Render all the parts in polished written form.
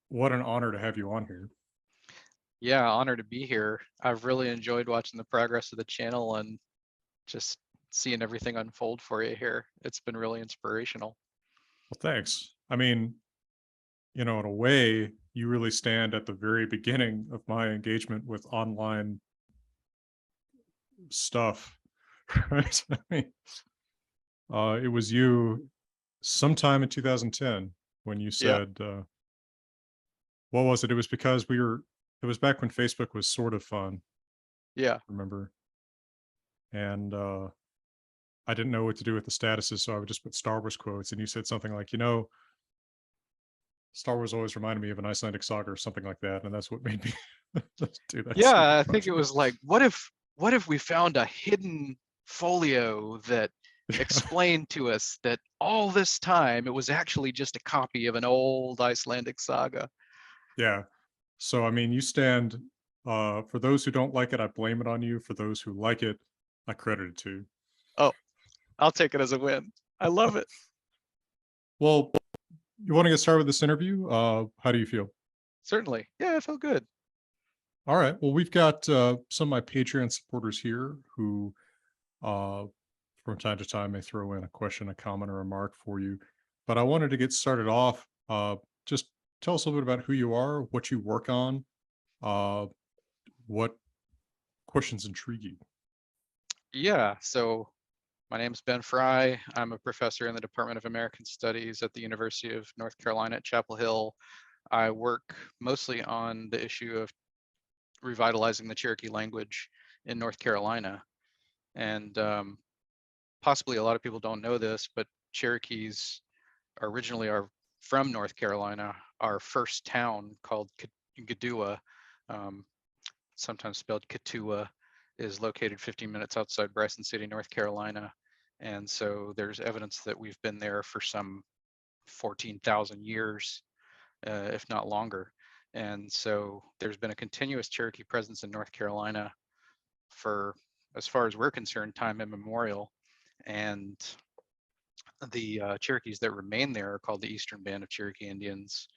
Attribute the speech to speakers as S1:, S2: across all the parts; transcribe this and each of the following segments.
S1: What an honor to have you on here.
S2: Yeah, honored to be here. I've really enjoyed watching the progress of the channel and just seeing everything unfold for you here. It's been really inspirational.
S1: Well, thanks. I mean, in a way, you really stand at the very beginning of my engagement with online stuff, right? I mean, it was you sometime in 2010 when you
S2: Yeah,
S1: said, what was it? It was because it was back when Facebook was sort of fun,
S2: yeah.
S1: remember? And I didn't know what to do with the statuses, so I would just put Star Wars quotes. And you said something like, Star Wars always reminded me of an Icelandic saga or something like that, and that's what made me do that
S2: Yeah,
S1: stupid
S2: I think it
S1: project.
S2: was like, what if we found a hidden folio that
S1: Yeah,
S2: explained to us that all this time it was actually just a copy of an old Icelandic saga.
S1: yeah. So I mean, you stand. For those who don't like it, I blame it on you. For those who like it, I credit it to you.
S2: Oh, I'll take it as a win. I love it.
S1: Well, you want to get started with this interview? How do you feel?
S2: Certainly. Yeah, I feel good.
S1: All right. Well, we've got some of my Patreon supporters here who, uh, from time to time, may throw in a question, a comment, or a remark for you. But I wanted to get started off. Just tell us a little bit about who you are, what you work on, uh, what questions intrigue you.
S2: Yeah, so my name is Ben Frey. I'm a professor in the Department of American Studies at the University of North Carolina at Chapel Hill. I work mostly on the issue of revitalizing the Cherokee language in North Carolina. And possibly a lot of people don't know this, but Cherokees originally are from North Carolina. Our first town called Gadua, um, sometimes spelled Katua, is located 15 minutes outside Bryson City, North Carolina. And so there's evidence that we've been there for some 14,000 years, if not longer. And so there's been a continuous Cherokee presence in North Carolina for, as far as we're concerned, time immemorial. And the Cherokees that remain there are called the Eastern Band of Cherokee Indians.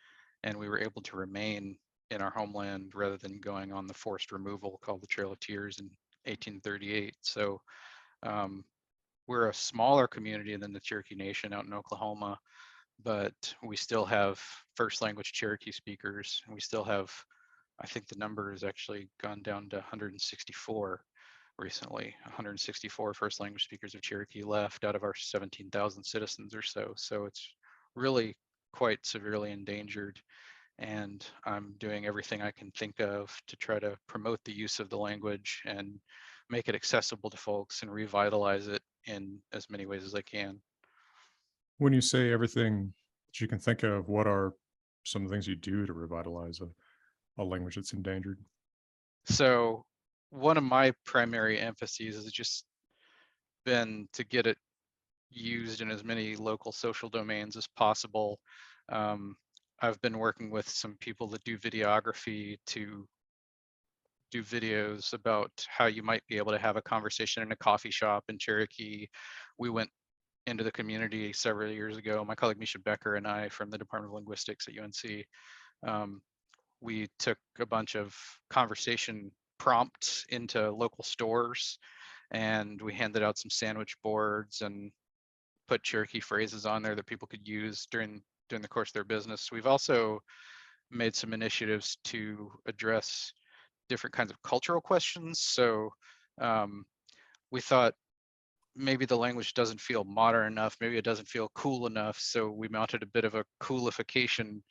S2: And we were able to remain in our homeland rather than going on the forced removal called the Trail of Tears in 1838. So um, we're a smaller community than the Cherokee Nation out in Oklahoma, but we still have first language Cherokee speakers. And we still have, I think the number has actually gone down to 164 recently. 164 first language speakers of Cherokee left out of our 17,000 citizens or so. So it's really quite severely endangered. And I'm doing everything I can think of to try to promote the use of the language and make it accessible to folks and revitalize it in as many ways as I can.
S1: When you say everything that you can think of, what are some of the things you do to revitalize a language that's endangered?
S2: So one of my primary emphases has just been to get it used in as many local social domains as possible. Um, I've been working with some people that do videography to do videos about how you might be able to have a conversation in a coffee shop in Cherokee. We went into the community several years ago. My colleague Misha Becker and I from the Department of Linguistics at UNC, um, we took a bunch of conversation prompts into local stores and we handed out some sandwich boards and put Cherokee phrases on there that people could use during the course of their business. We've also made some initiatives to address different kinds of cultural questions. So um, we thought maybe the language doesn't feel modern enough, maybe it doesn't feel cool enough. So we mounted a bit of a coolification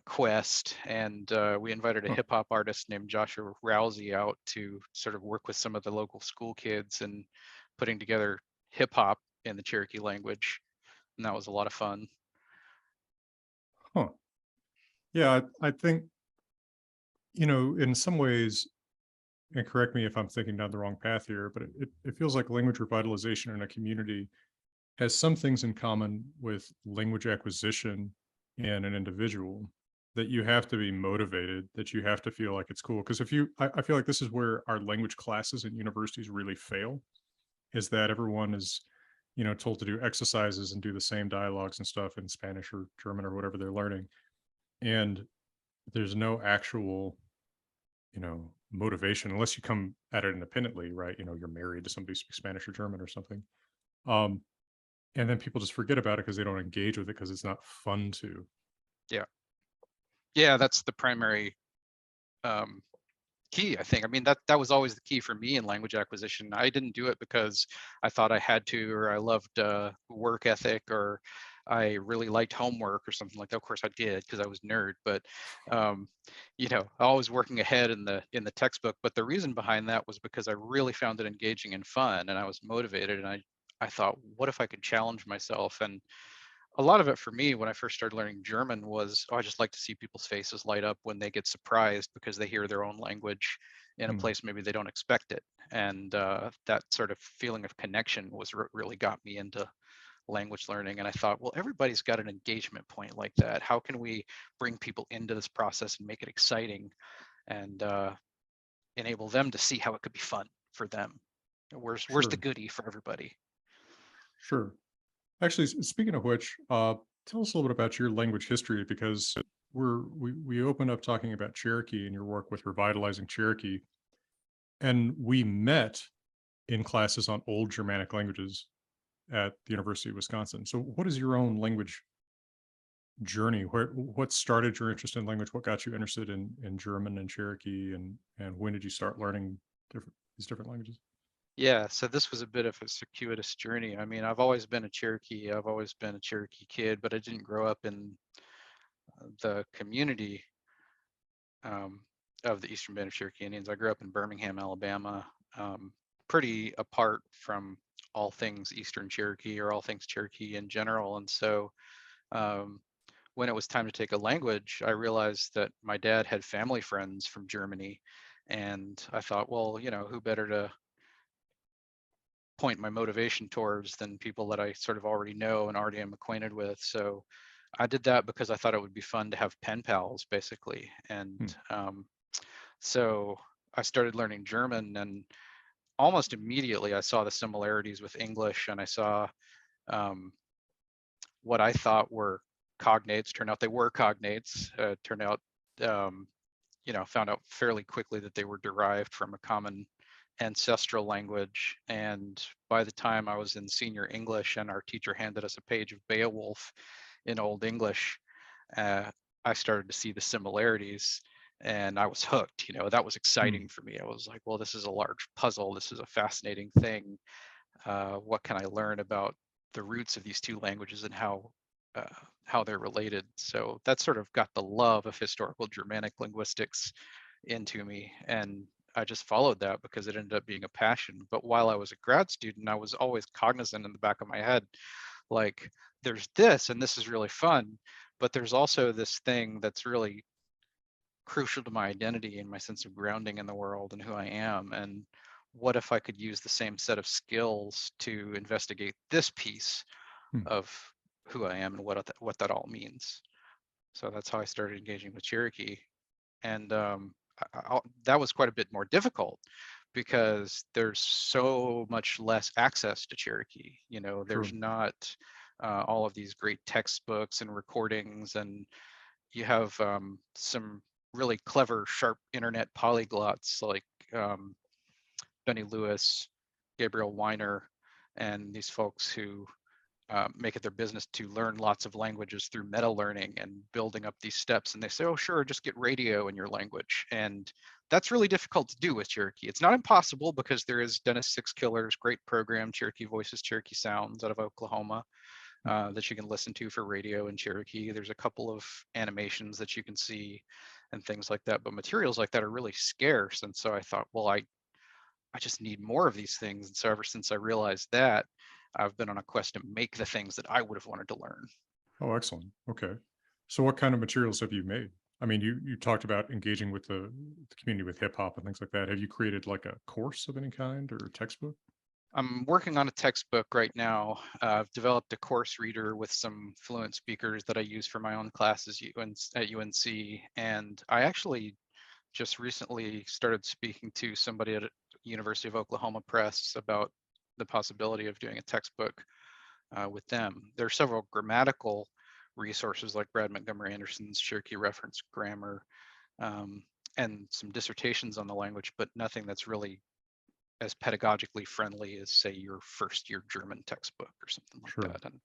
S2: quest, and we invited a
S1: Huh.
S2: hip hop artist named Joshua Rousey out to sort of work with some of the local school kids and putting together hip hop in the Cherokee language. And that was a lot of fun.
S1: Huh. Yeah, I think, in some ways, and correct me if I'm thinking down the wrong path here, but it feels like language revitalization in a community has some things in common with language acquisition in an individual, that you have to be motivated, that you have to feel like it's cool. Because I feel like this is where our language classes in universities really fail, is that everyone is, told to do exercises and do the same dialogues and stuff in Spanish or German or whatever they're learning. And there's no actual, motivation unless you come at it independently, right? You're married to somebody who speaks Spanish or German or something. Um, and then people just forget about it because they don't engage with it because it's not fun to.
S2: Yeah. Yeah, that's the primary um, key, I think. I mean, that was always the key for me in language acquisition. I didn't do it because I thought I had to, or I loved work ethic, or I really liked homework or something like that. Of course I did, because I was a nerd, but um, always working ahead in the textbook. But the reason behind that was because I really found it engaging and fun, and I was motivated, and I thought, what if I could challenge myself? And a lot of it for me when I first started learning German was, oh, I just like to see people's faces light up when they get surprised because they hear their own language in a
S1: Hmm,
S2: place maybe they don't expect it. And that sort of feeling of connection was really got me into language learning. And I thought, well, everybody's got an engagement point like that. How can we bring people into this process and make it exciting and enable them to see how it could be fun for them? Where's the
S1: sure,
S2: goodie for everybody?
S1: sure. Actually, speaking of which, tell us a little bit about your language history because we opened up talking about Cherokee and your work with revitalizing Cherokee, and we met in classes on old Germanic languages at the University of Wisconsin. So, what is your own language journey? What started your interest in language? What got you interested in German and Cherokee, and when did you start learning these different languages?
S2: Yeah, so this was a bit of a circuitous journey. I mean, I've always been a Cherokee. I've always been a Cherokee kid, but I didn't grow up in the community of the Eastern Band of Cherokee Indians. I grew up in Birmingham, Alabama, pretty apart from all things Eastern Cherokee or all things Cherokee in general. And so um, when it was time to take a language, I realized that my dad had family friends from Germany. And I thought, well, who better to point my motivation towards than people that I sort of already know and already am acquainted with. So I did that because I thought it would be fun to have pen pals, basically. And
S1: Hmm,
S2: so I started learning German, and almost immediately I saw the similarities with English, and I saw um, what I thought were cognates. Turned out they were cognates. Turned out, um, found out fairly quickly that they were derived from a common ancestral language. And by the time I was in senior English and our teacher handed us a page of Beowulf in Old English, uh, I started to see the similarities and I was hooked. That was
S1: hmm,
S2: exciting for me. I was like, well, this is a large puzzle. This is a fascinating thing. What can I learn about the roots of these two languages and uh, how they're related? So that sort of got the love of historical Germanic linguistics into me, and I just followed that because it ended up being a passion. But while I was a grad student, I was always cognizant in the back of my head, like, there's this and this is really fun, but there's also this thing that's really crucial to my identity and my sense of grounding in the world and who I am. And what if I could use the same set of skills to investigate this piece
S1: hmm.
S2: of who I am and what that all means? So that's how I started engaging with Cherokee. And that was quite a bit more difficult because there's so much less access to Cherokee. There's
S1: Sure.
S2: not all of these great textbooks and recordings, and you have some really clever, sharp internet polyglots like um, Benny Lewis, Gabriel Weiner, and these folks who make it their business to learn lots of languages through meta learning and building up these steps. And they say, oh, sure, just get radio in your language. And that's really difficult to do with Cherokee. It's not impossible because there is Dennis Six Killer's great program, Cherokee Voices, Cherokee Sounds, out of Oklahoma,
S1: Hmm.
S2: that you can listen to for radio in Cherokee. There's a couple of animations that you can see and things like that. But materials like that are really scarce. And so I thought, well, I just need more of these things. And so ever since I realized that, I've been on a quest to make the things that I would have wanted to learn.
S1: Oh, excellent. Okay. So, what kind of materials have you made? I mean, you talked about engaging with the community with hip hop and things like that. Have you created like a course of any kind or a textbook?
S2: I'm working on a textbook right now. I've developed a course reader with some fluent speakers that I use for my own classes at UNC. And I actually just recently started speaking to somebody at University of Oklahoma Press about the possibility of doing a textbook with them. There are several grammatical resources like Brad Montgomery Anderson's Cherokee Reference Grammar, um, and some dissertations on the language, but nothing that's really as pedagogically friendly as, say, your first year German textbook or something like
S1: Sure.
S2: that. And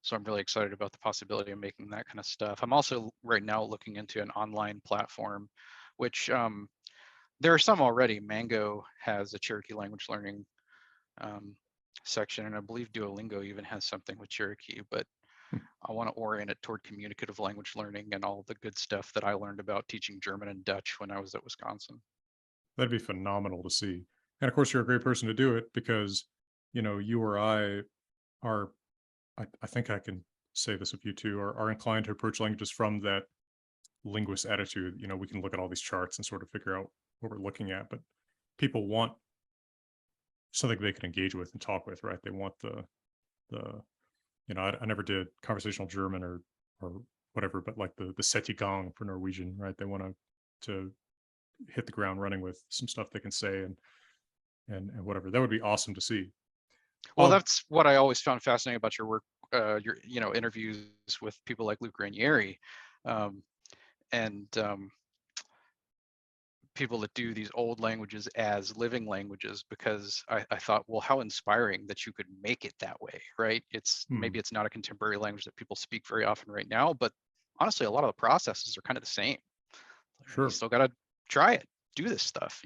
S2: so I'm really excited about the possibility of making that kind of stuff. I'm also right now looking into an online platform, which there are some already. Mango has a Cherokee language learning um, section, and I believe Duolingo even has something with Cherokee, but
S1: Hmm.
S2: I want to orient it toward communicative language learning and all the good stuff that I learned about teaching German and Dutch when I was at Wisconsin.
S1: That'd be phenomenal to see. And of course, you're a great person to do it because, you or I are, I think I can say this of you too, are inclined to approach languages from that linguist attitude. We can look at all these charts and sort of figure out what we're looking at, but people want something they can engage with and talk with, right? They want the I never did conversational German or whatever, but like the Settigang for Norwegian, right? They want to hit the ground running with some stuff they can say and whatever. That would be awesome to see.
S2: Well,
S1: Uh,
S2: that's what I always found fascinating about your work, your interviews with people like Luke Ranieri, um, and people that do these old languages as living languages, because I thought, well, how inspiring that you could make it that way, right? It's
S1: hmm,
S2: maybe it's not a contemporary language that people speak very often right now, but honestly, a lot of the processes are kind of the same. You
S1: sure,
S2: still got to try it, do this stuff.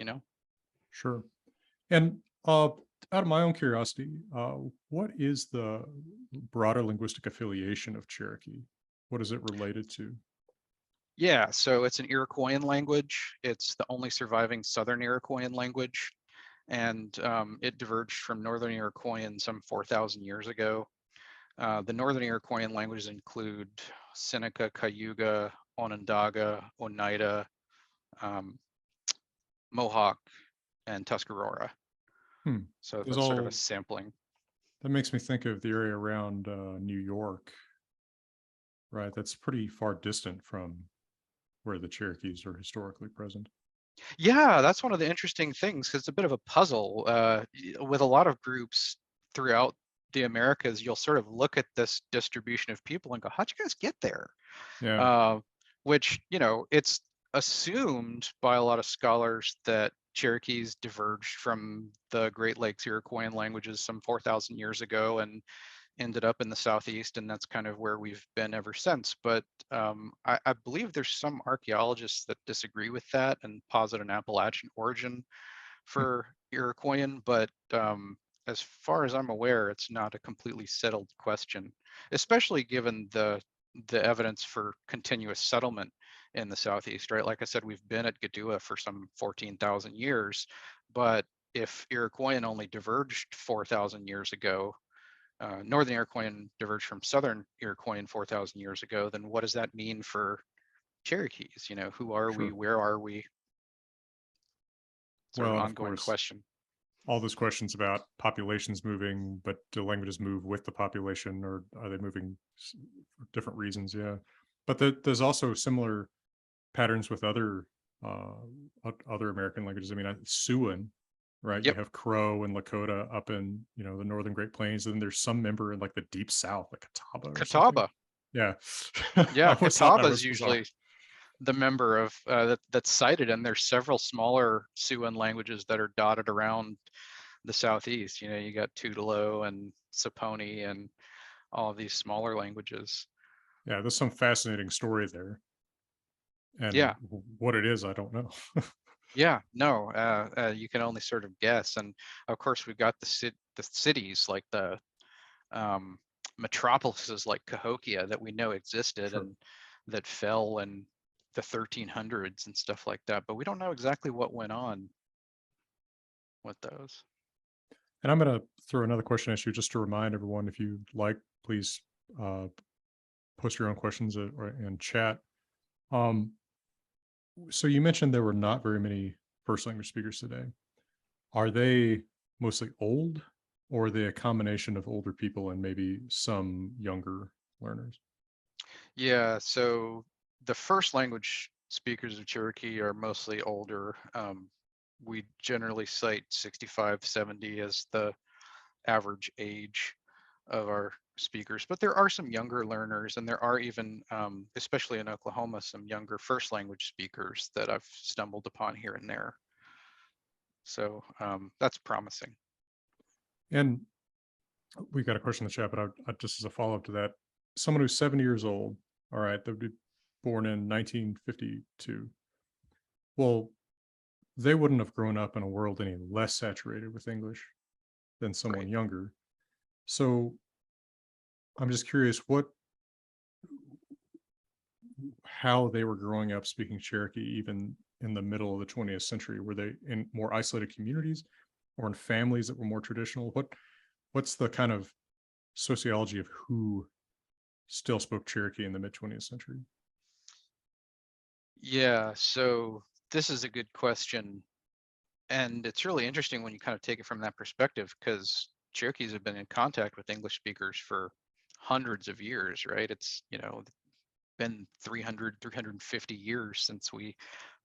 S1: sure. And out of my own curiosity, what is the broader linguistic affiliation of Cherokee? What is it related to?
S2: Yeah, so it's an Iroquoian language. It's the only surviving Southern Iroquoian language, and it diverged from Northern Iroquoian some 4,000 years ago. The Northern Iroquoian languages include Seneca, Cayuga, Onondaga, Oneida, um, Mohawk, and Tuscarora.
S1: Hmm.
S2: So
S1: There's
S2: that's sort of a
S1: all
S2: sampling.
S1: that makes me think of the area around New York, right? That's pretty far distant from where the Cherokees are historically present.
S2: Yeah, that's one of the interesting things, 'cause it's a bit of a puzzle. With a lot of groups throughout the Americas, you'll sort of look at this distribution of people and go, how'd you guys get there?
S1: Yeah.
S2: Uh, which, it's assumed by a lot of scholars that Cherokees diverged from the Great Lakes Iroquoian languages some 4,000 years ago and ended up in the Southeast, and that's kind of where we've been ever since. But I believe there's some archaeologists that disagree with that and posit an Appalachian origin
S1: Hmm.
S2: for Iroquoian, but as far as I'm aware, it's not a completely settled question, especially given the evidence for continuous settlement in the Southeast, right? Like I said, we've been at Gadua for some 14,000 years, but if Iroquoian only diverged 4,000 years ago, Northern Iroquoian diverged from Southern Iroquoian 4,000 years ago, then what does that mean for Cherokees? Who are we?
S1: Sure.
S2: Where are we? Sort of
S1: Well,
S2: an
S1: and of
S2: ongoing
S1: course,
S2: question.
S1: all those questions about populations moving, but do languages move with the population, or are they moving for different reasons? Yeah, but there's also similar patterns with uh, other American languages. I mean, Siouan, right? You
S2: Yep,
S1: have Crow and Lakota up in the northern Great Plains, and then there's some member in like the deep South, like Catawba or something.
S2: Catawba.
S1: Yeah, I
S2: Yeah,
S1: always thought that
S2: Catawba is
S1: was bizarre.
S2: usually the member of that's cited, and there's several smaller Siouan languages that are dotted around the southeast. You got Tutelo and Saponi and all of these smaller languages.
S1: Yeah, there's some fascinating story there, and
S2: Yeah,
S1: what it is, I don't know.
S2: yeah, no, you can only sort of guess. And of course, we've got the cities like the um, metropolises like Cahokia that we know existed
S1: Sure.
S2: and that fell in the 1300s and stuff like that, but we don't know exactly what went on with those.
S1: And I'm going to throw another question at you just to remind everyone, if you like, please uh, post your own questions or in chat. Um, so you mentioned there were not very many first language speakers today. Are they mostly old, or are they a combination of older people and maybe some younger learners?
S2: Yeah, so the first language speakers of Cherokee are mostly older. We generally cite 65, 70 as the average age of our speakers, but there are some younger learners, and there are even, especially in Oklahoma, some younger first language speakers that I've stumbled upon here and there. So that's promising.
S1: And we got a question in the chat, but just as a follow up to that, someone who's 70 years old, all right, they'll be born in 1952. Well, they wouldn't have grown up in a world any less saturated with English than someone
S2: Right.
S1: younger. So I'm just curious how they were growing up speaking Cherokee, even in the middle of the 20th century. Were they in more isolated communities or in families that were more traditional? What's the kind of sociology of who still spoke Cherokee in the mid 20th century?
S2: Yeah, so this is a good question. And it's really interesting when you kind of take it from that perspective, because Cherokees have been in contact with English speakers for hundreds of years, right? It's, been 300, 350 years since we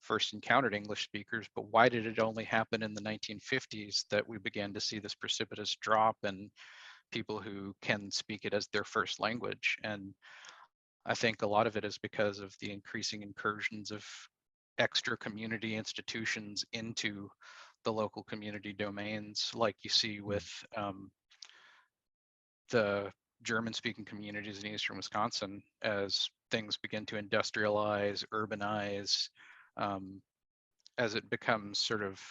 S2: first encountered English speakers. But why did it only happen in the 1950s that we began to see this precipitous drop in people who can speak it as their first language? And I think a lot of it is because of the increasing incursions of extra community institutions into the local community domains, like you see
S1: Mm.
S2: with the German speaking communities in eastern Wisconsin as things begin to industrialize, urbanize, um, as it becomes sort of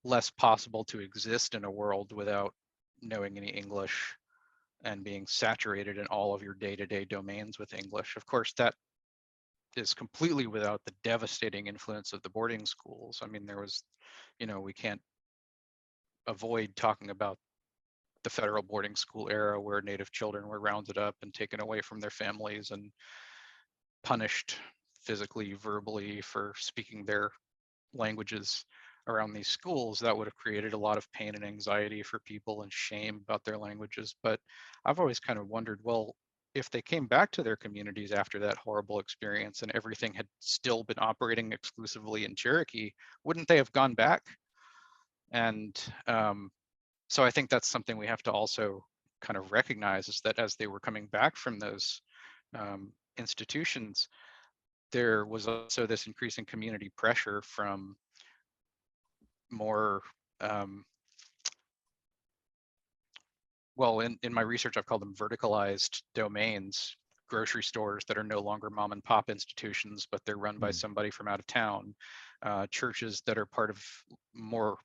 S2: less possible to exist in a world without knowing any English and being saturated in all of your day-to-day domains with English. Of course, that is completely without the devastating influence of the boarding schools. I mean, we can't avoid talking about the federal boarding school era where Native children were rounded up and taken away from their families and punished physically, verbally for speaking their languages around these schools. That would have created a lot of pain and anxiety for people and shame about their languages. But I've always kind of wondered, well, if they came back to their communities after that horrible experience and everything had still been operating exclusively in Cherokee, wouldn't they have gone back? And so I think that's something we have to also kind of recognize, is that as they were coming back from those institutions, there was also this increasing community pressure from more, um, well, in my research, I've called them verticalized domains, grocery stores that are no longer mom and pop institutions, but they're run by
S1: Mm.
S2: somebody from out of town, churches that are part of more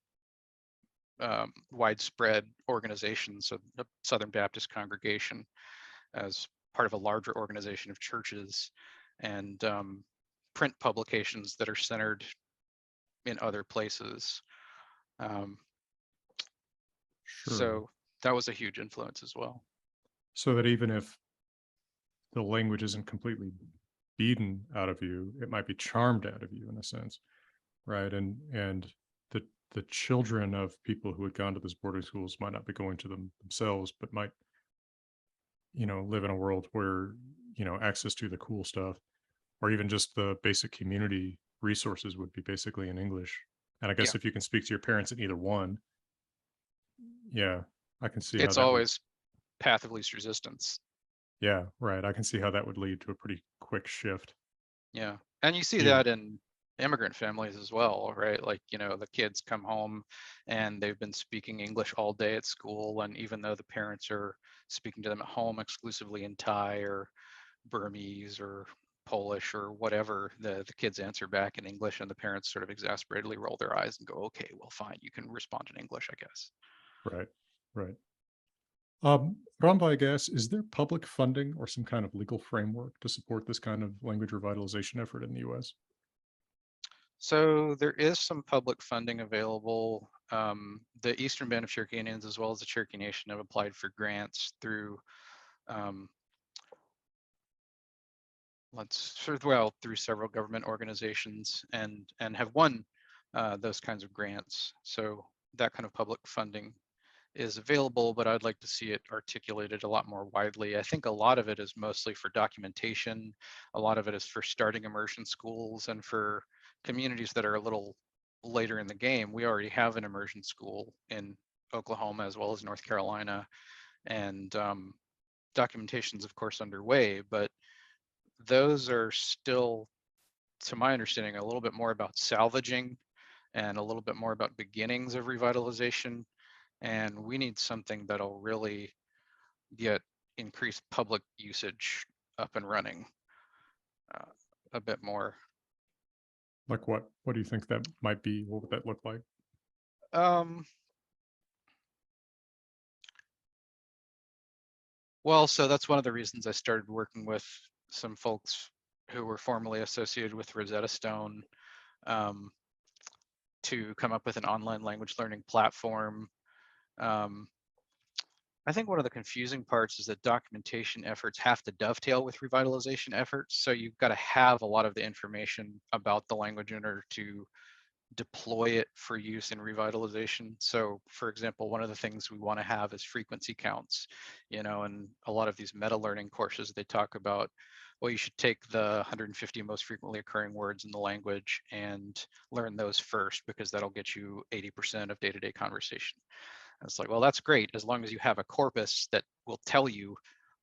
S2: widespread organizations, so the Southern Baptist Congregation as part of a larger organization of churches, and print publications that are centered in other places. Um,
S1: Sure.
S2: so that was a huge influence as well.
S1: So that even if the language isn't completely beaten out of you, it might be charmed out of you in a sense, right? And the children of people who had gone to those boarding schools might not be going to them themselves, but might, live in a world where, access to the cool stuff or even just the basic community resources would be basically in English. And I
S2: Yeah,
S1: guess if you can speak to your parents in either one, yeah, I can see how
S2: it's
S1: that would,
S2: always path of least resistance.
S1: yeah, right. I can see how that would lead to a pretty quick shift.
S2: Yeah. And you see
S1: Even,
S2: that in immigrant families as well, right? Like, the kids come home and they've been speaking English all day at school. And even though the parents are speaking to them at home exclusively in Thai or Burmese or Polish or whatever, the kids answer back in English, and the parents sort of exasperatedly roll their eyes and go, okay, well, fine, you can respond in English, I guess.
S1: right, right. Ron, I guess, is there public funding or some kind of legal framework to support this kind of language revitalization effort in the US?
S2: So there is some public funding available. The Eastern Band of Cherokee Indians, as well as the Cherokee Nation, have applied for grants through, um, through several government organizations, and have won those kinds of grants. So that kind of public funding is available, but I'd like to see it articulated a lot more widely. I think a lot of it is mostly for documentation. A lot of it is for starting immersion schools and for communities that are a little later in the game. We already have an immersion school in Oklahoma as well as North Carolina. and documentation's of course underway, but those are still, to my understanding, a little bit more about salvaging and a little bit more about beginnings of revitalization. And we need something that'll really get increased public usage up and running uh, a bit more.
S1: Like what? What do you think that might be? What would that look like?
S2: Um, well, so that's one of the reasons I started working with some folks who were formerly associated with Rosetta Stone, um, to come up with an online language learning platform. Um, I think one of the confusing parts is that documentation efforts have to dovetail with revitalization efforts. So you've got to have a lot of the information about the language in order to deploy it for use in revitalization. So for example, one of the things we want to have is frequency counts, and a lot of these meta learning courses, they talk about, well, you should take the 150 most frequently occurring words in the language and learn those first because that'll get you 80% of day-to-day conversation. And it's like, well, that's great as long as you have a corpus that will tell you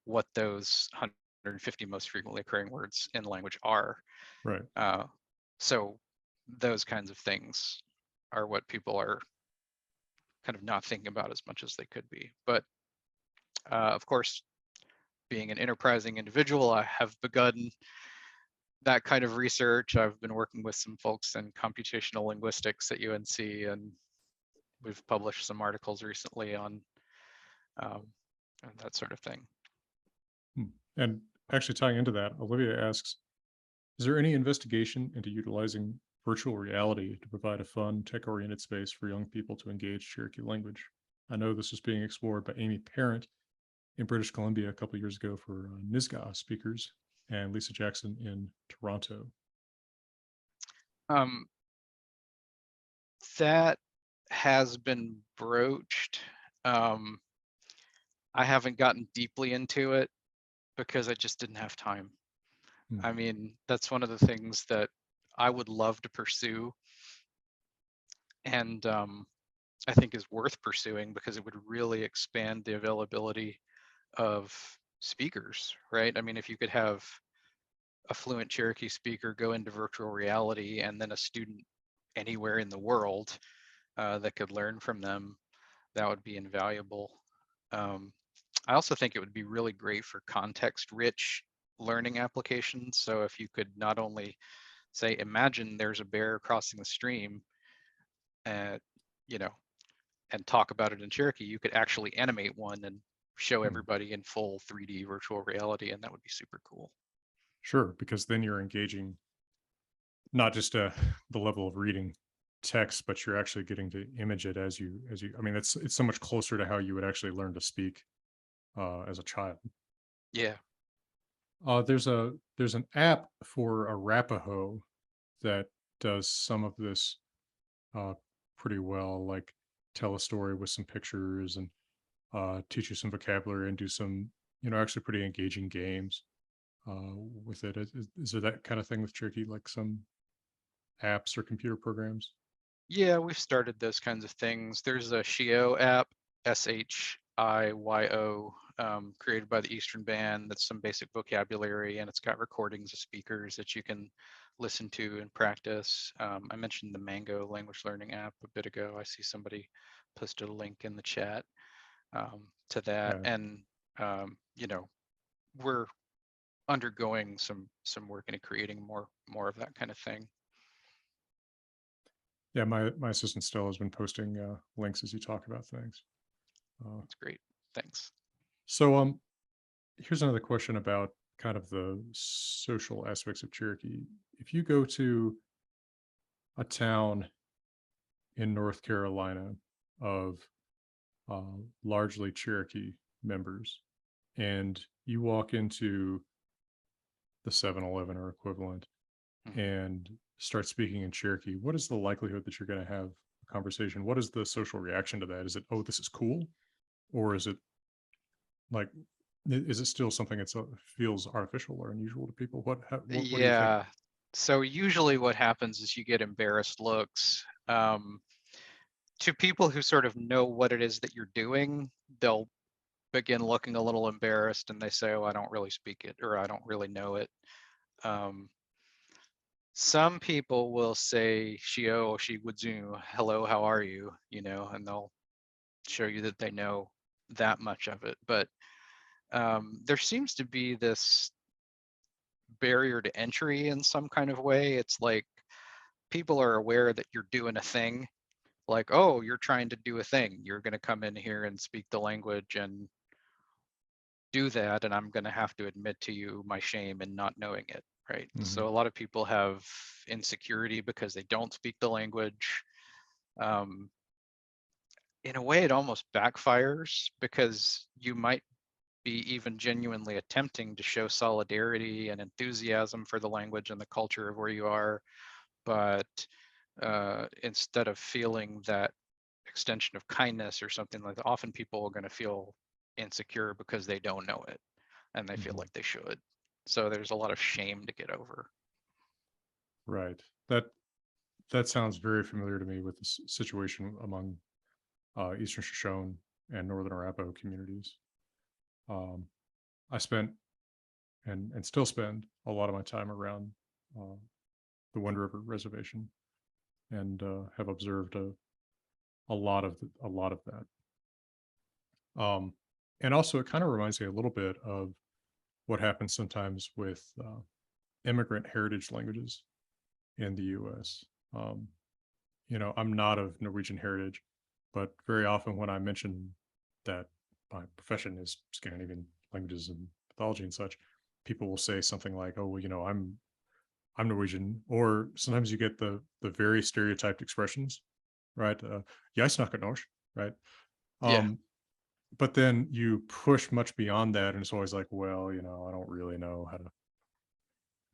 S2: what those 150 most frequently occurring words in the language are.
S1: Right.
S2: So those kinds of things are what people are kind of not thinking about as much as they could be. But of course, being an enterprising individual, I have begun that kind of research. I've been working with some folks in computational linguistics at UNC, and we've published some articles recently on um, that sort of thing.
S1: And actually tying into that, Olivia asks, is there any investigation into utilizing virtual reality to provide a fun, tech-oriented space for young people to engage Cherokee language? I know this was being explored by Amy Parent in British Columbia a couple of years ago for Nisga'a speakers and Lisa Jackson in Toronto.
S2: Um, that has been broached. Um, I haven't gotten deeply into it because I just didn't have time.
S1: Hmm.
S2: I mean, that's one of the things that I would love to pursue, and I think is worth pursuing because it would really expand the availability of speakers, right? I mean, if you could have a fluent Cherokee speaker go into virtual reality and then a student anywhere in the world that could learn from them, that would be invaluable. Um, I also think it would be really great for context-rich learning applications. So if you could not only say, imagine there's a bear crossing the stream, and you know, and talk about it in Cherokee, you could actually animate one and show
S1: Hmm.
S2: everybody in full 3D virtual reality, and that would be super cool.
S1: Sure, because then you're engaging not just the level of reading text, but you're actually getting to image it as you. I mean, it's so much closer to how you would actually learn to speak as a child.
S2: Yeah.
S1: There's an app for Arapaho that does some of this uh, pretty well, like tell a story with some pictures and teach you some vocabulary and do some, actually pretty engaging games with it. Is there that kind of thing with Cherokee, like some apps or computer programs?
S2: Yeah, we've started those kinds of things. There's a Shio app, SHIYO, created by the Eastern Band. That's some basic vocabulary, and it's got recordings of speakers that you can listen to and practice. I mentioned the Mango language learning app a bit ago. I see somebody posted a link in the chat to that,
S1: Yeah,
S2: and we're undergoing some work into creating more of that kind of thing.
S1: yeah. My assistant Stella has been posting links as you talk about things.
S2: That's great. Thanks.
S1: So here's another question about kind of the social aspects of Cherokee. If you go to a town in North Carolina of largely Cherokee members, and you walk into the 7-Eleven or equivalent
S2: Mhm.
S1: and start speaking in Cherokee, what is the likelihood that you're going to have a conversation? What is the social reaction to that? Is it, oh, this is cool? Or is it like, is it still something that feels artificial or unusual to people? What do you think?
S2: Yeah. So usually what happens is you get embarrassed looks. To people who sort of know what it is that you're doing, they'll begin looking a little embarrassed and they say, oh, I don't really speak it, or I don't really know it. Some people will say "shio shiguzu," hello, how are you? And they'll show you that they know that much of it. But there seems to be this barrier to entry in some kind of way. It's like people are aware that you're doing a thing, like, oh, you're trying to do a thing. You're going to come in here and speak the language and do that, and I'm going to have to admit to you my shame in not knowing it, right?
S1: Mhm.
S2: So a lot of people have insecurity because they don't speak the language. Um, in a way, it almost backfires because you might be even genuinely attempting to show solidarity and enthusiasm for the language and the culture of where you are, but instead of feeling that extension of kindness or something like that, often people are going to feel insecure because they don't know it and they feel
S1: Mhm.
S2: like they should. So there's a lot of shame to get over.
S1: Right. That sounds very familiar to me with the situation among Eastern Shoshone and Northern Arapaho communities. Um, I spent and still spend a lot of my time around uh, the Wind River Reservation and have observed a lot of that. And also, it kind of reminds me a little bit of what happens sometimes with immigrant heritage languages in the U.S. Um, I'm not of Norwegian heritage, but very often when I mention that my profession is Scandinavian languages and pathology and such, people will say something like, "Oh, well, I'm Norwegian," or sometimes you get the very stereotyped expressions, right? "Jeg snakker norsk," right?
S2: Yeah,
S1: Um, but then you push much beyond that, and it's always like, "Well, I don't really know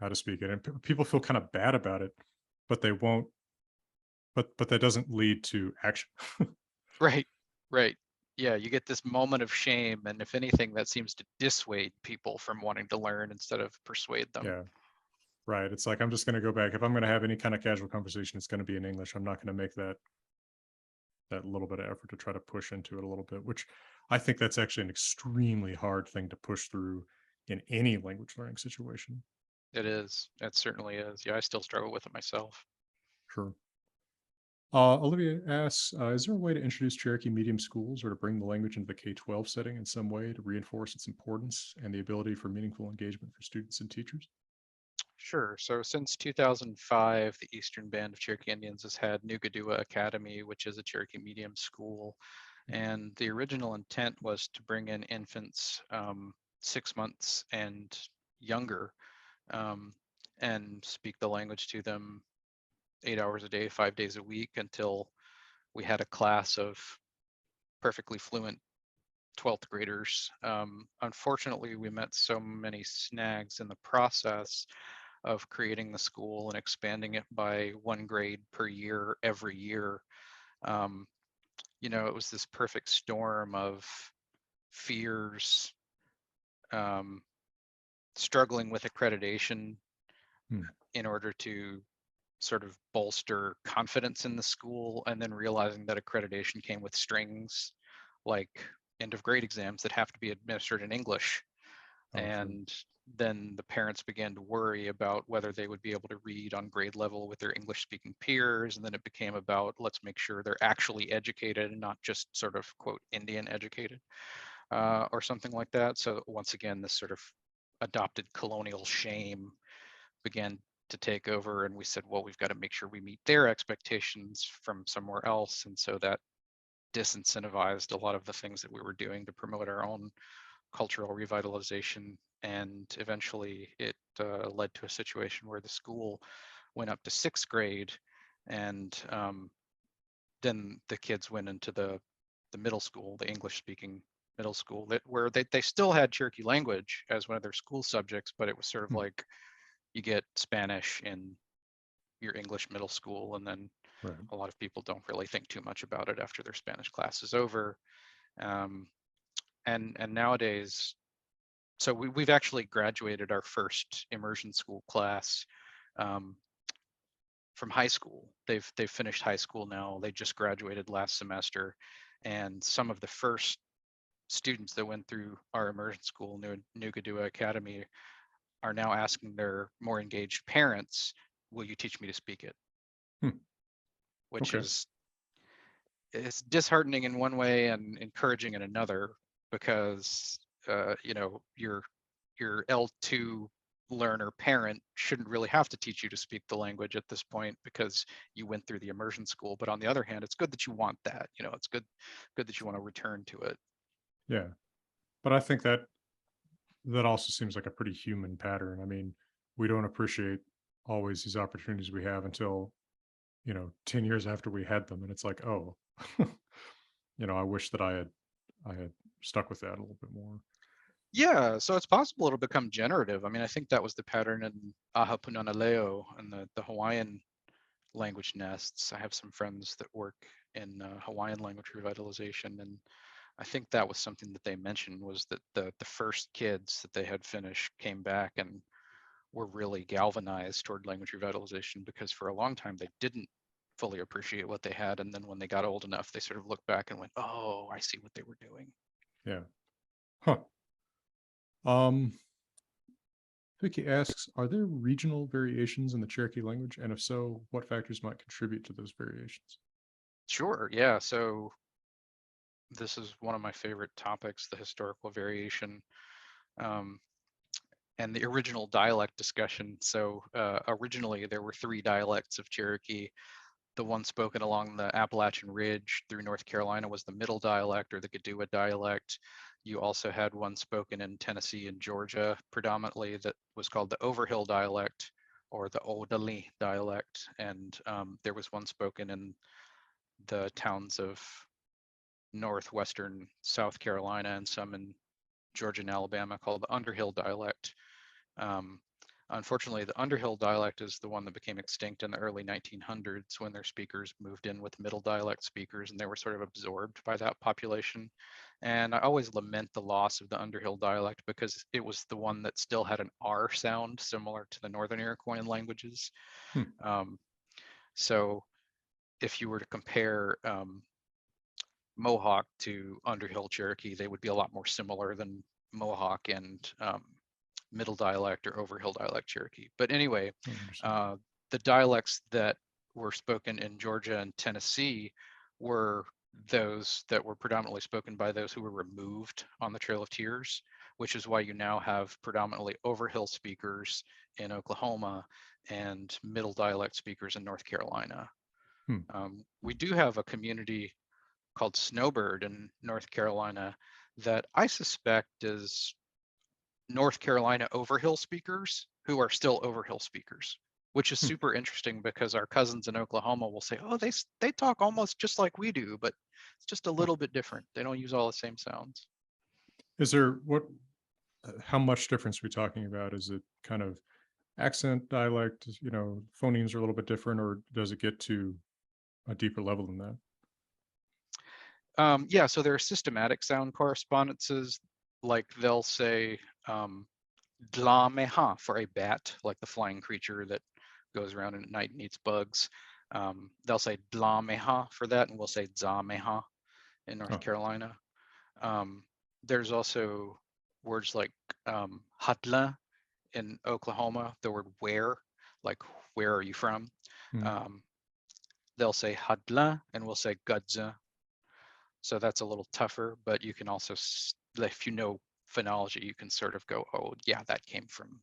S1: how to speak it," and people feel kind of bad about it, but they won't. But that doesn't lead to action.
S2: right, right. Yeah, you get this moment of shame, and if anything, that seems to dissuade people from wanting to learn instead of persuade them.
S1: Yeah. Right. It's like I'm just going to go back. If I'm going to have any kind of casual conversation, it's going to be in English. I'm not going to make that little bit of effort to try to push into it a little bit, which I think that's actually an extremely hard thing to push through in any language learning situation.
S2: It is. It certainly is. Yeah, I still struggle with it myself.
S1: Sure. Olivia asks, is there a way to introduce Cherokee medium schools or to bring the language into the K-12 setting in some way to reinforce its importance and the ability for meaningful engagement for students and teachers?
S2: Sure. So since 2005, the Eastern Band of Cherokee Indians has had Nugadua Academy, which is a Cherokee medium school. And the original intent was to bring in infants 6 months and younger, um, and speak the language to them 8 hours a day, 5 days a week, until we had a class of perfectly fluent 12th graders. Unfortunately, we met so many snags in the process of creating the school and expanding it by one grade per year every year. Um, it was this perfect storm of fears, um, struggling with accreditation
S1: Hmm.
S2: in order to sort of bolster confidence in the school, and then realizing that accreditation came with strings like end of grade exams that have to be administered in English.
S1: Oh, sure.
S2: And then the parents began to worry about whether they would be able to read on grade level with their English speaking peers. And then it became about, let's make sure they're actually educated and not just sort of quote Indian educated, or something like that. So once again, this sort of adopted colonial shame began to take over, and we said, well, we've got to make sure we meet their expectations from somewhere else. And so that disincentivized a lot of the things that we were doing to promote our own cultural revitalization. And eventually it led to a situation where the school went up to sixth grade, and then the kids went into the middle school, the English speaking middle school, where they still had Cherokee language as one of their school subjects, but it was sort of
S1: Hmm.
S2: like you get Spanish in your English middle school, and then
S1: Right.
S2: a lot of people don't really think too much about it after their Spanish class is over. Um, and nowadays, so we've actually graduated our first immersion school class um, from high school. They've finished high school now. They just graduated last semester, and some of the first students that went through our immersion school, Nugadua Academy, are now asking their more engaged parents, will you teach me to speak it?
S1: Hmm.
S2: Which
S1: Okay.
S2: is, it's disheartening in one way and encouraging in another, because you know, your L2 learner parent shouldn't really have to teach you to speak the language at this point because you went through the immersion school. But on the other hand, it's good that you want that. You know, it's good that you want to return to it.
S1: Yeah. But I think that that also seems like a pretty human pattern. I mean, we don't appreciate always these opportunities we have until, 10 years after we had them. And it's like, oh, I wish that I had stuck with that a little bit more.
S2: Yeah, so it's possible it'll become generative. I mean, I think that was the pattern in Ahapunanaleo and the Hawaiian language nests. I have some friends that work in Hawaiian language revitalization, and I think that was something that they mentioned, was that the first kids that they had finished came back and were really galvanized toward language revitalization, because for a long time they didn't fully appreciate what they had, and then when they got old enough, they sort of looked back and went, "Oh, I see what they were doing."
S1: Yeah. Huh. Um, Vicky asks, are there regional variations in the Cherokee language? And if so, what factors might contribute to those variations?
S2: Sure, yeah. So this is one of my favorite topics, the historical variation. Um, and the original dialect discussion. So originally there were three dialects of Cherokee. The one spoken along the Appalachian Ridge through North Carolina was the Middle Dialect, or the Gadua dialect. You also had one spoken in Tennessee and Georgia predominantly that was called the Overhill dialect, or the Odali dialect. And there was one spoken in the towns of northwestern South Carolina and some in Georgia and Alabama called the Underhill dialect. Um, Unfortunately, the Underhill dialect is the one that became extinct in the early 1900s when their speakers moved in with Middle dialect speakers, and they were sort of absorbed by that population. And I always lament the loss of the Underhill dialect because it was the one that still had an R sound similar to the Northern Iroquoian languages.
S1: Hmm.
S2: Um, so if you were to compare Mohawk to Underhill Cherokee, they would be a lot more similar than Mohawk and Middle Dialect or Overhill Dialect Cherokee. But anyway,
S1: I understand.
S2: the dialects that were spoken in Georgia and Tennessee were those that were predominantly spoken by those who were removed on the Trail of Tears, which is why you now have predominantly Overhill speakers in Oklahoma and Middle Dialect speakers in North Carolina.
S1: Hmm.
S2: We do have a community called Snowbird in North Carolina that I suspect is North Carolina Overhill speakers who are still Overhill speakers, which is
S1: Hmm.
S2: super interesting because our cousins in Oklahoma will say, "Oh, they talk almost just like we do, but it's just a
S1: Huh.
S2: little bit different. They don't use all the same sounds."
S1: Is there how much difference are we talking about? Is it kind of accent, dialect, phonemes are a little bit different, or does it get to a deeper level than that?
S2: Yeah, so there are systematic sound correspondences, like they'll say dla meha for a bat, like the flying creature that goes around at night and eats bugs. They'll say dla meha for that, and we'll say za meha in North
S1: Oh,
S2: Carolina. Um, there's also words like hatla in Oklahoma, the word where, like where are you from?
S1: mm,
S2: Um, they'll say hadla and we'll say gadza. So that's a little tougher, but you can also, if you know phonology, you can sort of go, oh yeah, that came from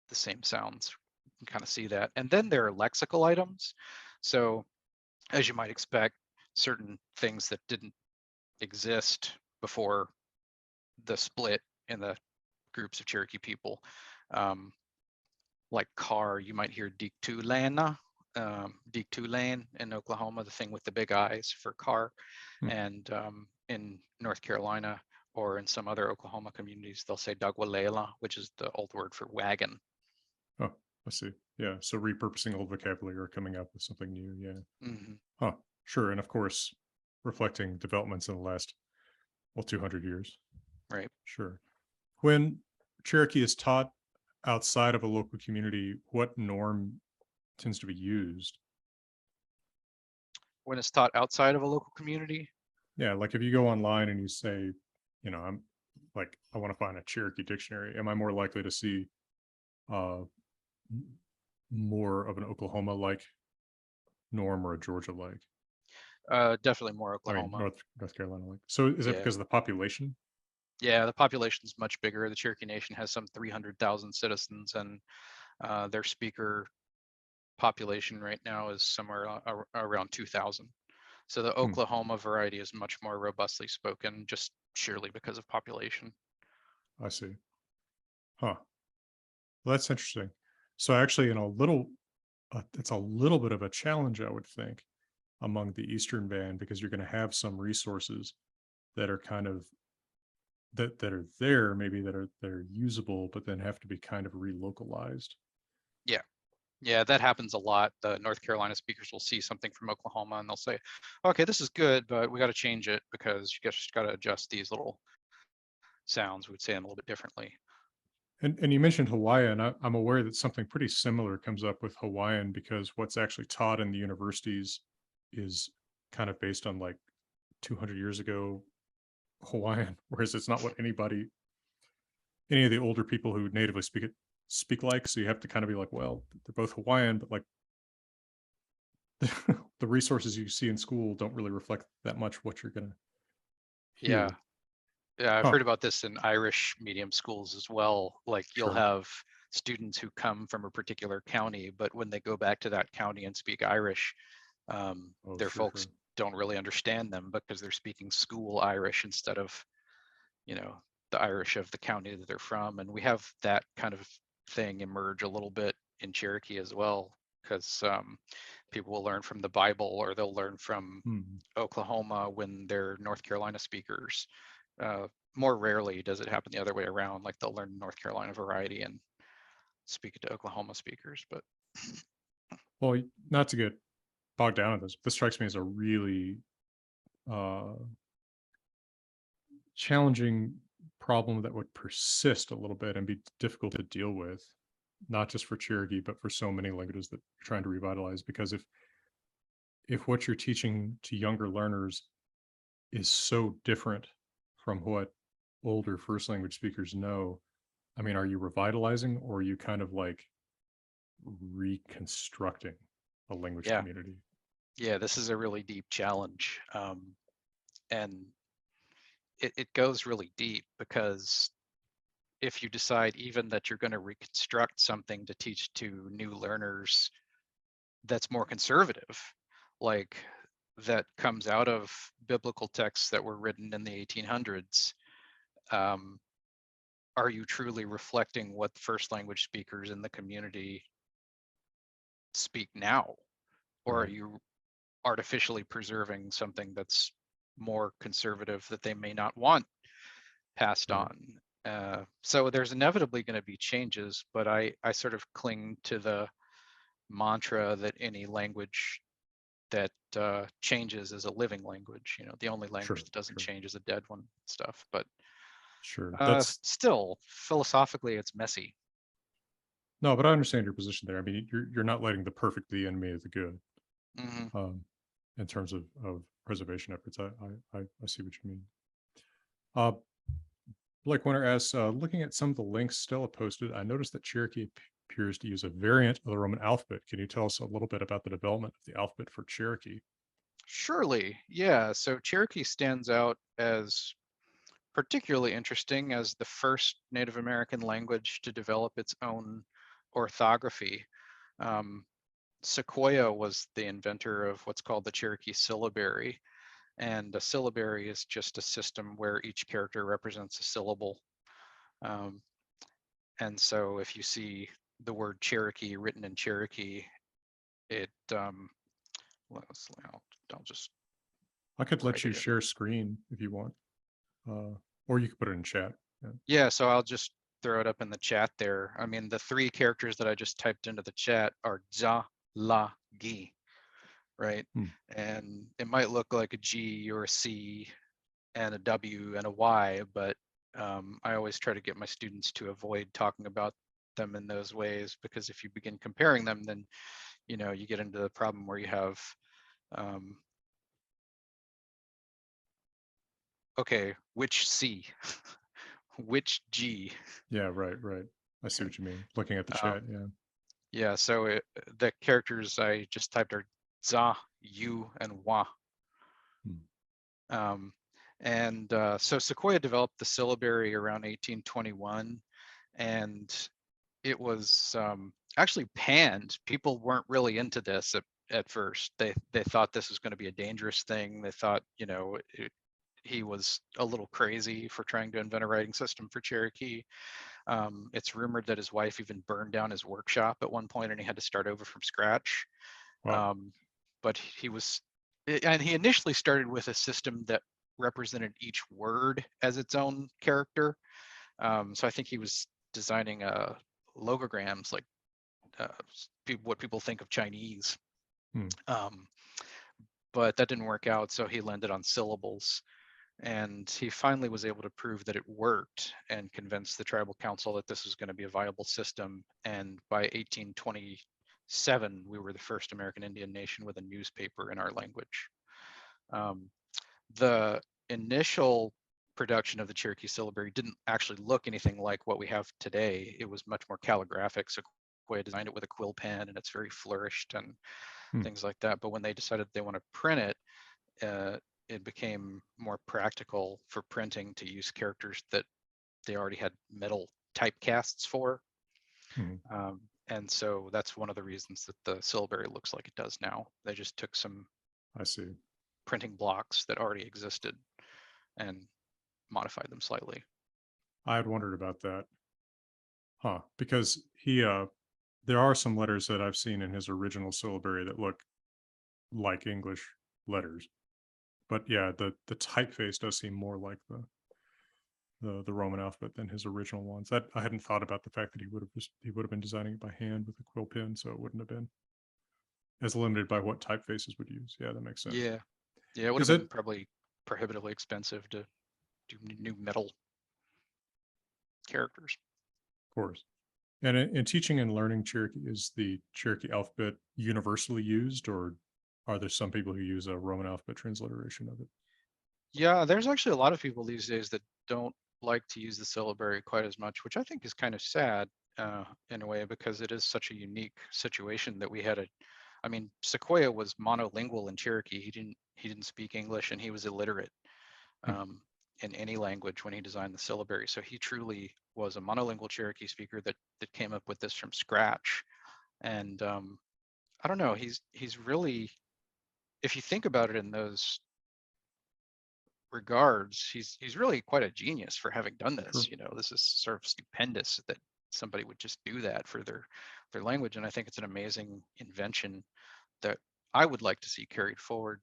S2: the same sounds. You can kind of see that. And then there are lexical items. So as you might expect, certain things that didn't exist before the split in the groups of Cherokee people. Um, like car, you might hear Diktulana, Diktulan in Oklahoma, the thing with the big eyes for car.
S1: hmm.
S2: And in North Carolina or in some other Oklahoma communities, they'll say Dagwalela, which is the old word for wagon.
S1: Oh, I see. Yeah. So repurposing old vocabulary or coming up with something new. Yeah.
S2: Mm-hmm.
S1: Huh. Sure. And of course, reflecting developments in the last, 200 years.
S2: Right.
S1: Sure. When Cherokee is taught outside of a local community, what norm tends to be used?
S2: When it's taught outside of a local community.
S1: Yeah. Like if you go online and you say, I'm like, I want to find a Cherokee dictionary. Am I more likely to see uh, m- more of an Oklahoma like norm or a Georgia like?
S2: Definitely more
S1: I mean,
S2: Oklahoma.
S1: North Carolina like. So is that
S2: Yeah.
S1: because of the population?
S2: Yeah, the population's much bigger. The Cherokee Nation has some 300,000 citizens, and their speaker population right now is somewhere around 2,000. So the
S1: Hmm,
S2: Oklahoma variety is much more robustly spoken, just surely because of population.
S1: I see. Huh. Well, that's interesting. So actually, in a little, it's a little bit of a challenge, I would think, among the Eastern band because you're going to have some resources that are kind of that are there, maybe that are usable, but then have to be kind of relocalized.
S2: Yeah. Yeah, that happens a lot. The North Carolina speakers will see something from Oklahoma and they'll say, okay, this is good, but we got to change it because you just got to adjust these little sounds. We'd say them a little bit differently.
S1: And you mentioned Hawaiian. I'm aware that something pretty similar comes up with Hawaiian because what's actually taught in the universities is kind of based on like 200 years ago Hawaiian, whereas it's not what any of the older people who natively speak like. So you have to kind of be like, well, they're both Hawaiian, but like the resources you see in school don't really reflect that much what you're going to
S2: Yeah.
S1: hear.
S2: Yeah, I've
S1: Huh.
S2: heard about this in Irish medium schools as well. Like you'll
S1: Sure.
S2: have students who come from a particular county, but when they go back to that county and speak Irish,
S1: Oh,
S2: their
S1: sure,
S2: folks
S1: sure.
S2: don't really understand them because they're speaking school Irish instead of, you know, the Irish of the county that they're from. And we have that kind of thing emerge a little bit in Cherokee as well, because people will learn from the Bible or they'll learn from
S1: Hmm.
S2: Oklahoma when they're North Carolina speakers. Uh, More rarely does it happen the other way around, like they'll learn North Carolina variety and speak it to Oklahoma speakers. But
S1: Well, not to get bogged down in this strikes me as a really uh, challenging problem that would persist a little bit and be difficult to deal with, not just for Cherokee, but for so many languages that you're trying to revitalize. Because if what you're teaching to younger learners is so different from what older first language speakers know, I mean, are you revitalizing or are you kind of like reconstructing a language
S2: yeah,
S1: community?
S2: yeah, this is a really deep challenge. And it goes really deep because if you decide even that you're going to reconstruct something to teach to new learners that's more conservative, like that comes out of biblical texts that were written in the 1800s, um, are you truly reflecting what first language speakers in the community speak now? Or are
S1: Right.
S2: you artificially preserving something that's more conservative that they may not want passed
S1: Right.
S2: on? So there's inevitably going to be changes, but I sort of cling to the mantra that any language that changes is a living language. You know, the only language
S1: Sure.
S2: that doesn't
S1: Sure.
S2: change is a dead one stuff. But
S1: Sure. That's
S2: still, philosophically, it's messy.
S1: no, but I understand your position there. I mean, you're not letting the perfect the enemy of the good,
S2: Hmm.
S1: um, in terms of preservation efforts. I see what you mean. Uh, Blake Winter asks, looking at some of the links Stella posted, I noticed that Cherokee appears to use a variant of the Roman alphabet. Can you tell us a little bit about the development of the alphabet for Cherokee?
S2: Surely, yeah. So Cherokee stands out as particularly interesting as the first Native American language to develop its own orthography. Um, Sequoyah was the inventor of what's called the Cherokee syllabary. And a syllabary is just a system where each character represents a syllable. Um, and so if you see the word Cherokee written in Cherokee, it, I'll just
S1: I could let
S2: write
S1: you
S2: it in.
S1: share screen if you want, uh, or you could put it in chat. Yeah.
S2: Yeah, so I'll just throw it up in the chat there. I mean, the three characters that I just typed into the chat are za, la, gi, right?
S1: Hmm.
S2: And it might look like a G or a C and a W and a Y, but I always try to get my students to avoid talking about them in those ways, because if you begin comparing them, then you get into the problem where you have um, okay, which C, which G?
S1: Yeah, right, right. I see what you mean. Looking at the chat,
S2: Um,
S1: yeah.
S2: yeah, so the characters I just typed are za, you, and wa.
S1: Hmm.
S2: Um, and so Sequoia developed the syllabary around 1821, and it was actually panned. People weren't really into this at first. They thought this was going to be a dangerous thing. They thought, he was a little crazy for trying to invent a writing system for Cherokee. It's rumored that his wife even burned down his workshop at one point, and he had to start over from scratch.
S1: Wow.
S2: Um, but and he initially started with a system that represented each word as its own character. So I think he was designing logograms, like uh, what people think of Chinese.
S1: Hmm.
S2: Um, but that didn't work out, so he landed on syllables. And he finally was able to prove that it worked and convince the tribal council that this was going to be a viable system. And by 1827, we were the first American Indian nation with a newspaper in our language. Um, the initial production of the Cherokee syllabary didn't actually look anything like what we have today. It was much more calligraphic. So Sequoia designed it with a quill pen, and it's very flourished and
S1: Hmm.
S2: things like that. But when they decided they want to print it, it became more practical for printing to use characters that they already had metal typecasts for.
S1: Hmm.
S2: And so that's one of the reasons that the syllabary looks like it does now. They just took some
S1: I see.
S2: printing blocks that already existed and modified them slightly.
S1: I had wondered about that. Huh. Because there are some letters that I've seen in his original syllabary that look like English letters. But yeah, the typeface does seem more like the Roman alphabet than his original ones. That I hadn't thought about the fact that he would have been designing it by hand with a quill pen, so it wouldn't have been as limited by what typefaces would use. Yeah, that makes sense.
S2: Yeah. Yeah, it would have
S1: Is
S2: been
S1: it?
S2: probably prohibitively expensive to do new metal characters.
S1: Of course. And in teaching and learning Cherokee, is the Cherokee alphabet universally used, or are there some people who use a Roman alphabet transliteration of it?
S2: Yeah, there's actually a lot of people these days that don't like to use the syllabary quite as much, which I think is kind of sad in a way, because it is such a unique situation that we had I mean, Sequoia was monolingual in Cherokee. He didn't speak English, and he was illiterate
S1: Hmm.
S2: in any language when he designed the syllabary. So he truly was a monolingual Cherokee speaker that came up with this from scratch. And I don't know, he's really, if you think about it in those regards, he's really quite a genius for having done
S1: Sure.
S2: this. This is sort of stupendous that somebody would just do that for their language, and I think it's an amazing invention that I would like to see carried forward.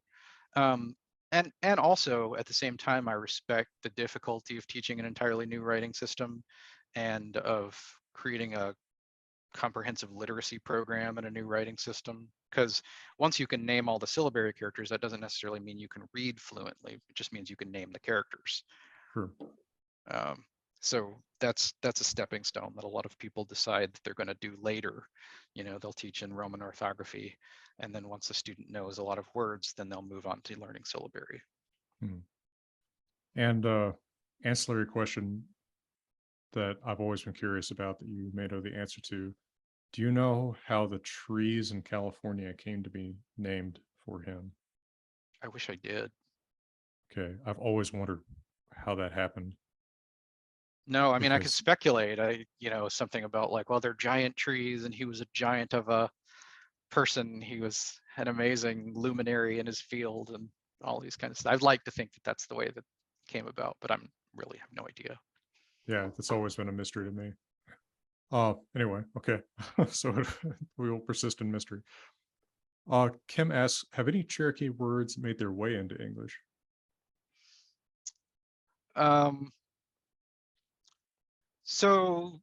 S2: Um, and also at the same time, I respect the difficulty of teaching an entirely new writing system and of creating a comprehensive literacy program and a new writing system, because once you can name all the syllabary characters, that doesn't necessarily mean you can read fluently. It just means you can name the characters.
S1: Sure.
S2: um, so that's a stepping stone that a lot of people decide that they're going to do later. They'll teach in Roman orthography, and then once the student knows a lot of words, then they'll move on to learning syllabary.
S1: Hmm. And ancillary question that I've always been curious about that you may know the answer to. Do you know how the trees in California came to be named for him?
S2: I wish I did.
S1: Okay, I've always wondered how that happened
S2: No, I mean, I could
S1: because
S2: speculate. Something about like, well, they're giant trees, and he was a giant of a person. He was an amazing luminary in his field, and all these kind of stuff. I'd like to think that that's the way that it came about, but I'm really have no idea.
S1: yeah, that's always been a mystery to me. Anyway, okay, so we will persist in mystery. Kim asks, have any Cherokee words made their way into English?
S2: Um, so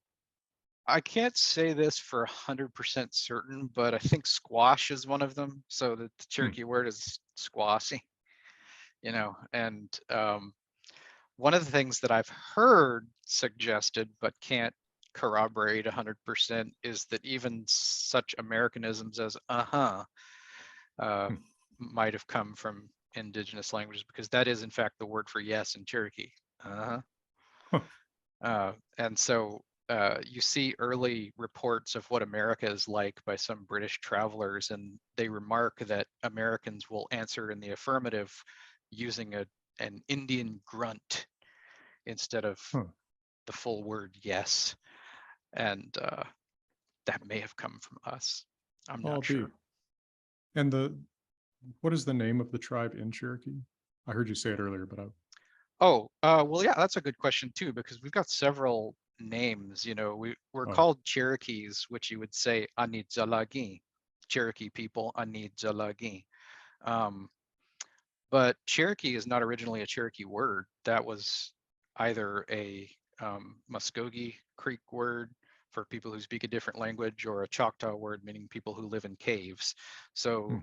S2: I can't say this for 100% certain, but I think squash is one of them. So the
S1: Hmm.
S2: Cherokee word is squashy, and one of the things that I've heard suggested but can't corroborate 100% is that even such Americanisms as uh-huh uh,
S1: Hmm.
S2: might have come from indigenous languages, because that is in fact the word for yes in Cherokee. Uh-huh. And so you see early reports of what America is like by some British travelers, and they remark that Americans will answer in the affirmative using an Indian grunt instead of
S1: Huh.
S2: the full word yes. And that may have come from us. I'm
S1: I'll
S2: not
S1: be.
S2: sure.
S1: And what is the name of the tribe in Cherokee? I heard you say it earlier, but I,
S2: Oh, well, yeah, that's a good question too, because we've got several names. You know, we're
S1: oh,
S2: called Cherokees, which you would say Anidzalagi, Cherokee people, Anidzalagi. Um, but Cherokee is not originally a Cherokee word. That was either a Muskogee Creek word for people who speak a different language, or a Choctaw word meaning people who live in caves.
S1: hmm,
S2: So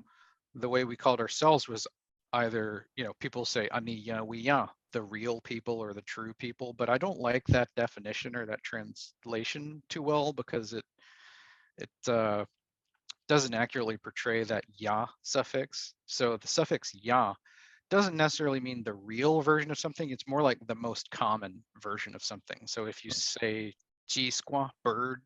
S2: the way we called ourselves was either, you know, people say Aniyawiya, the real people or the true people, but I don't like that definition or that translation too well, because it doesn't accurately portray that ya suffix. So the suffix ya doesn't necessarily mean the real version of something. It's more like the most common version of something. So if you say squaw, bird,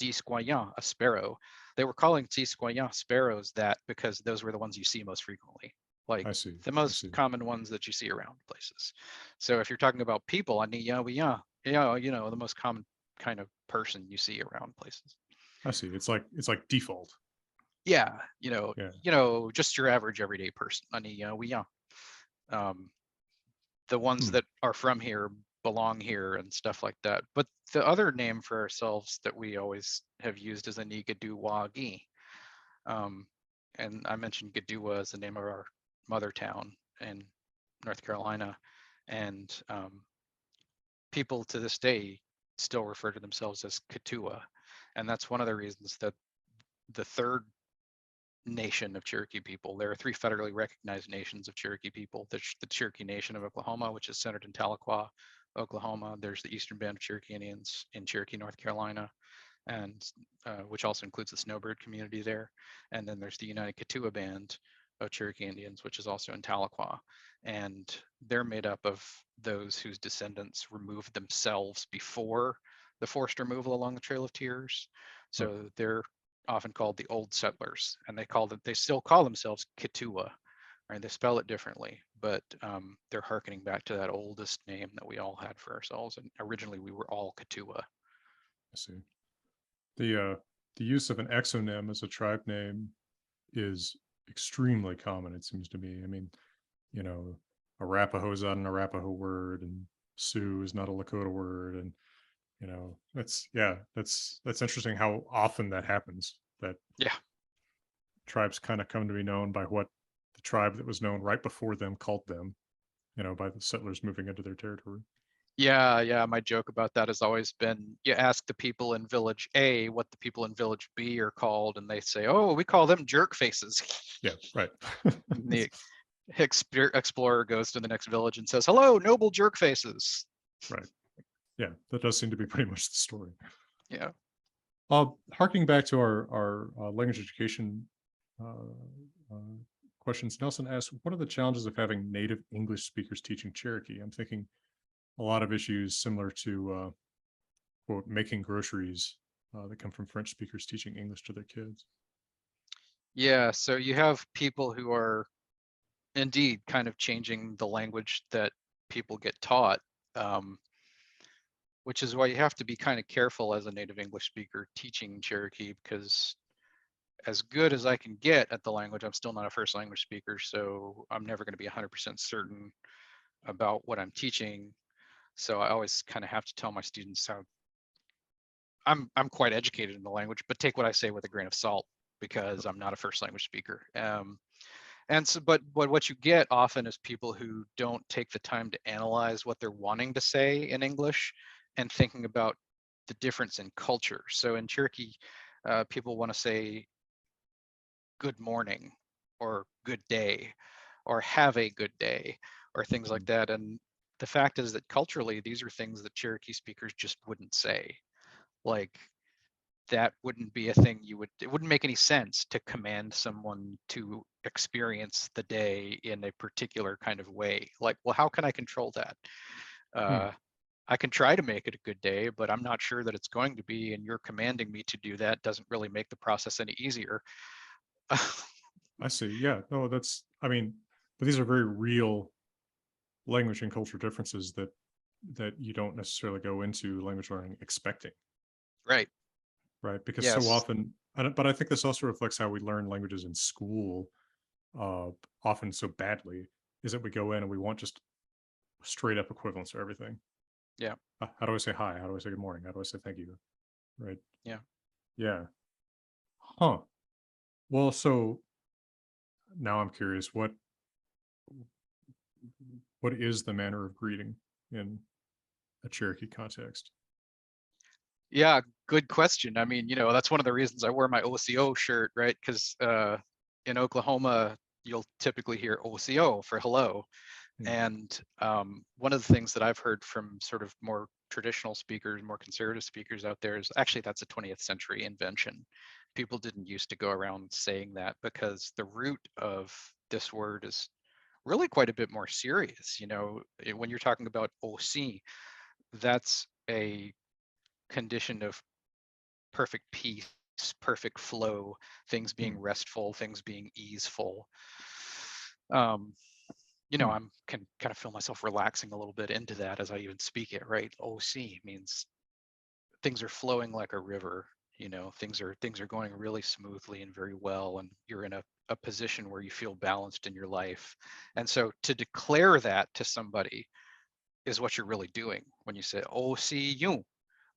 S2: squaw, a sparrow, they were calling squaw sparrows that because those were the ones you see most frequently, like
S1: I see.
S2: the
S1: I
S2: most
S1: see.
S2: common ones that you see around places. So if you're talking about people, you know, the most common kind of person you see around places.
S1: I see. It's like default.
S2: Yeah,
S1: Yeah.
S2: just your average everyday person. Um, the ones
S1: Hmm.
S2: that are from here belong here and stuff like that. But the other name for ourselves that we always have used is Anigaduwagi. Um, and I mentioned Gadua as the name of our mother town in North Carolina. And people to this day still refer to themselves as Katua. And that's one of the reasons that the third nation of Cherokee people, there are three federally recognized nations of Cherokee people. There's the Cherokee Nation of Oklahoma, which is centered in Tahlequah, Oklahoma. There's the Eastern Band of Cherokee Indians in Cherokee, North Carolina, and which also includes the snowbird community there. And then there's the United Katua Band of Cherokee Indians, which is also in Tahlequah. And they're made up of those whose descendants removed themselves before the forced removal along the Trail of Tears.
S1: Huh.
S2: So they're often called the old settlers, and they still call themselves Katua, right? They spell it differently, but they're harkening back to that oldest name that we all had for ourselves. And originally we were all Katua.
S1: I see. The use of an exonym as a tribe name is extremely common, it seems to me. I mean, you know, Arapaho is not an Arapaho word, and Sioux is not a Lakota word, and that's interesting how often that happens. That
S2: Yeah.
S1: tribes kind of come to be known by what the tribe that was known right before them called them. By the settlers moving into their territory.
S2: Yeah. My joke about that has always been, you ask the people in village A what the people in village B are called, and they say, oh, we call them jerk faces.
S1: Yeah, right.
S2: And the explorer goes to the next village and says, hello, noble jerk faces.
S1: Right. Yeah, that does seem to be pretty much the story.
S2: Yeah.
S1: Harking back to our language education uh, uh, questions, Nelson asked, "What are the challenges of having native English speakers teaching Cherokee?" I'm thinking a lot of issues similar to quote making groceries that come from French speakers teaching English to their kids.
S2: Yeah. So you have people who are indeed kind of changing the language that people get taught, um, which is why you have to be kind of careful as a native English speaker teaching Cherokee, because as good as I can get at the language, I'm still not a first language speaker. So I'm never going to be 100% certain about what I'm teaching. So I always kind of have to tell my students how I'm quite educated in the language, but take what I say with a grain of salt, because I'm not a first language speaker. And so, but what you get often is people who don't take the time to analyze what they're wanting to say in English and thinking about the difference in culture. So in Cherokee, people want to say good morning or good day or have a good day or things like
S1: Mhm.
S2: that. And the fact is that culturally, these are things that Cherokee speakers just wouldn't say. Like that wouldn't be a thing it wouldn't make any sense to command someone to experience the day in a particular kind of way. Like, well, how can I control that?
S1: Hmm,
S2: Uh, I can try to make it a good day, but I'm not sure that it's going to be, and you're commanding me to do that doesn't really make the process any easier.
S1: I see. Yeah. No, I mean, but these are very real language and culture differences that you don't necessarily go into language learning expecting,
S2: Right.
S1: right? Because so
S2: Yes.
S1: often, but I think this also reflects how we learn languages in school, uh, often so badly, is that we go in and we want just straight up equivalence for everything.
S2: Yeah.
S1: How do I say hi? How do I say good morning? How do I say thank you? Right?
S2: Yeah.
S1: Yeah. Huh. Well, so now I'm curious, what is the manner of greeting in a Cherokee context?
S2: Yeah. Good question. I mean, that's one of the reasons I wear my OCO shirt, right? Because in Oklahoma, you'll typically hear OCO for hello.
S1: Hmm,
S2: And one of the things that I've heard from sort of more traditional speakers, more conservative speakers out there is actually that's a 20th century invention. People didn't used to go around saying that because the root of this word is really quite a bit more serious. When you're talking about OC, that's a condition of perfect peace, perfect flow, things
S1: hmm,
S2: being restful, things being easeful. Um,
S1: hmm.
S2: I'm can kind of feel myself relaxing a little bit into that as I even speak it, right? OC means things are flowing like a river. Things are going really smoothly and very well, and you're in a position where you feel balanced in your life. And so to declare that to somebody is what you're really doing when you say OC you,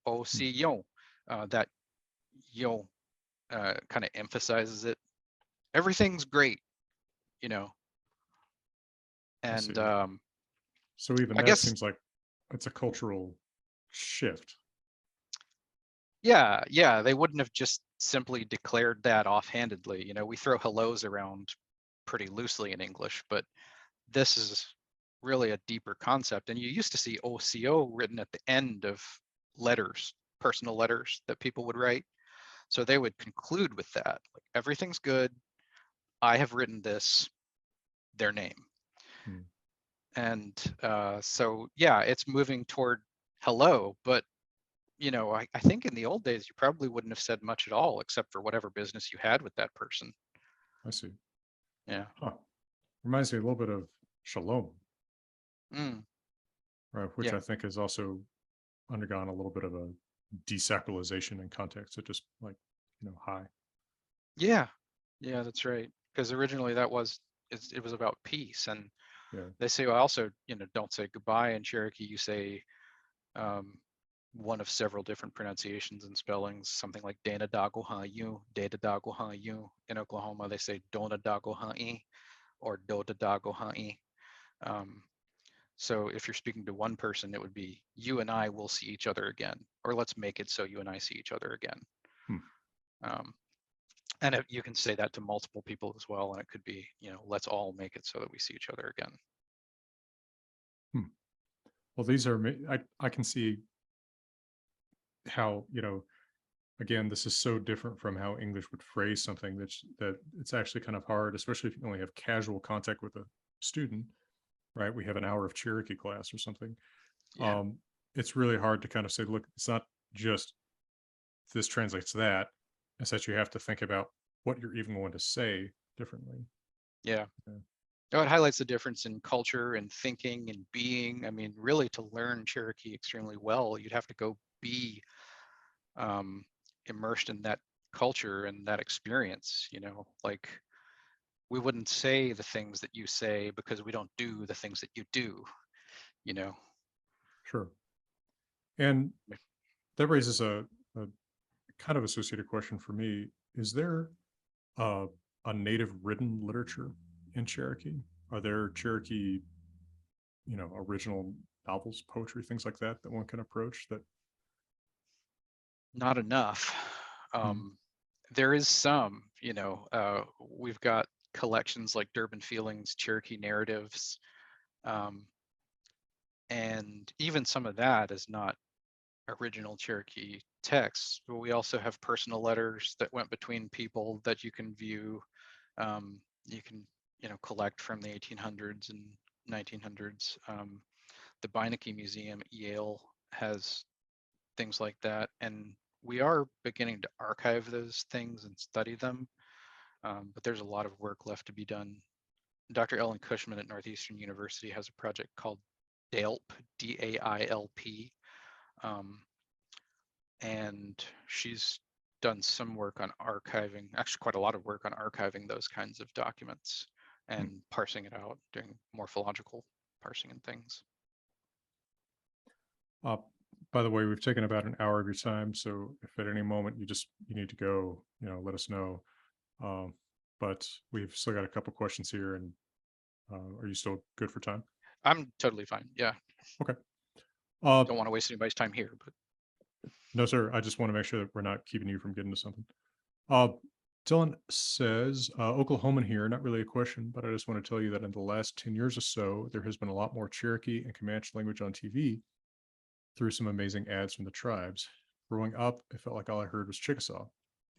S2: OC
S1: Hmm,
S2: yo. That yo kind of emphasizes it. Everything's great, you know.
S1: I
S2: And
S1: see. So even
S2: I
S1: that
S2: guess
S1: seems like it's a cultural shift.
S2: Yeah, yeah, they wouldn't have just simply declared that offhandedly. We throw hellos around pretty loosely in English, but this is really a deeper concept. And you used to see OCO written at the end of letters, personal letters that people would write. So they would conclude with that, like, everything's good. I have written this, their name.
S1: Hmm,
S2: And so, yeah, it's moving toward hello, but I think in the old days, you probably wouldn't have said much at all, except for whatever business you had with that person.
S1: I see.
S2: Yeah.
S1: Huh. Reminds me a little bit of shalom,
S2: Mm,
S1: right? Which
S2: yeah.
S1: I think has also undergone a little bit of a desacralization in context. So just like, hi.
S2: Yeah. Yeah, that's right. Because originally it was about peace. And
S1: Yeah.
S2: they say, well, also, don't say goodbye in Cherokee. You say um, one of several different pronunciations and spellings, something like Dana Dago Ha Yu, Data Dago Ha Yu. In Oklahoma, they say Dona Dago Ha I or Dota Dago Ha I. Um, So if you're speaking to one person, it would be you and I will see each other again, or let's make it so you and I see each other again.
S1: Hmm,
S2: Um, and you can say that to multiple people as well, and it could be, let's all make it so that we see each other again.
S1: hmm. Well, these are, I can see how, again, this is so different from how English would phrase something that it's actually kind of hard, especially if you only have casual contact with a student, right? We have an hour of Cherokee class or something.
S2: Yeah,
S1: Um, it's really hard to kind of say, look, it's not just this translates that. It's that you have to think about what you're even going to say differently.
S2: yeah.
S1: Yeah,
S2: Oh, it highlights the difference in culture and thinking and being. I mean, really, to learn Cherokee extremely well, you'd have to go be um, immersed in that culture and that experience. Like, we wouldn't say the things that you say because we don't do the things that you do. You know.
S1: sure. And that raises a kind of associated question for me. Is there uh, a native written literature in Cherokee? Are there Cherokee, original novels, poetry, things like that one can approach? That
S2: Not enough.
S1: hmm,
S2: There is some, we've got collections like Durban Feelings, Cherokee Narratives, um, and even some of that is not original Cherokee texts, but we also have personal letters that went between people that you can view. You can, collect from the 1800s and 1900s. The Beinecke Museum at Yale has things like that, and we are beginning to archive those things and study them, but there's a lot of work left to be done. Dr. Ellen Cushman at Northeastern University has a project called DAILP, DAILP, and she's done some work on archiving, actually quite a lot of work on archiving those kinds of documents and parsing it out, doing morphological parsing and things.
S1: By the way, we've taken about an hour of your time, so if at any moment you need to go, let us know. But we've still got a couple questions here, and are you still good for time?
S2: I'm totally fine. Yeah.
S1: Okay.
S2: Don't want to waste anybody's time here, but
S1: No, sir. I just want to make sure that we're not keeping you from getting to something. Dylan says, Oklahoman here, not really a question, but I just want to tell you that in the last 10 years or so, there has been a lot more Cherokee and Comanche language on TV through some amazing ads from the tribes. Growing up, it felt like all I heard was Chickasaw.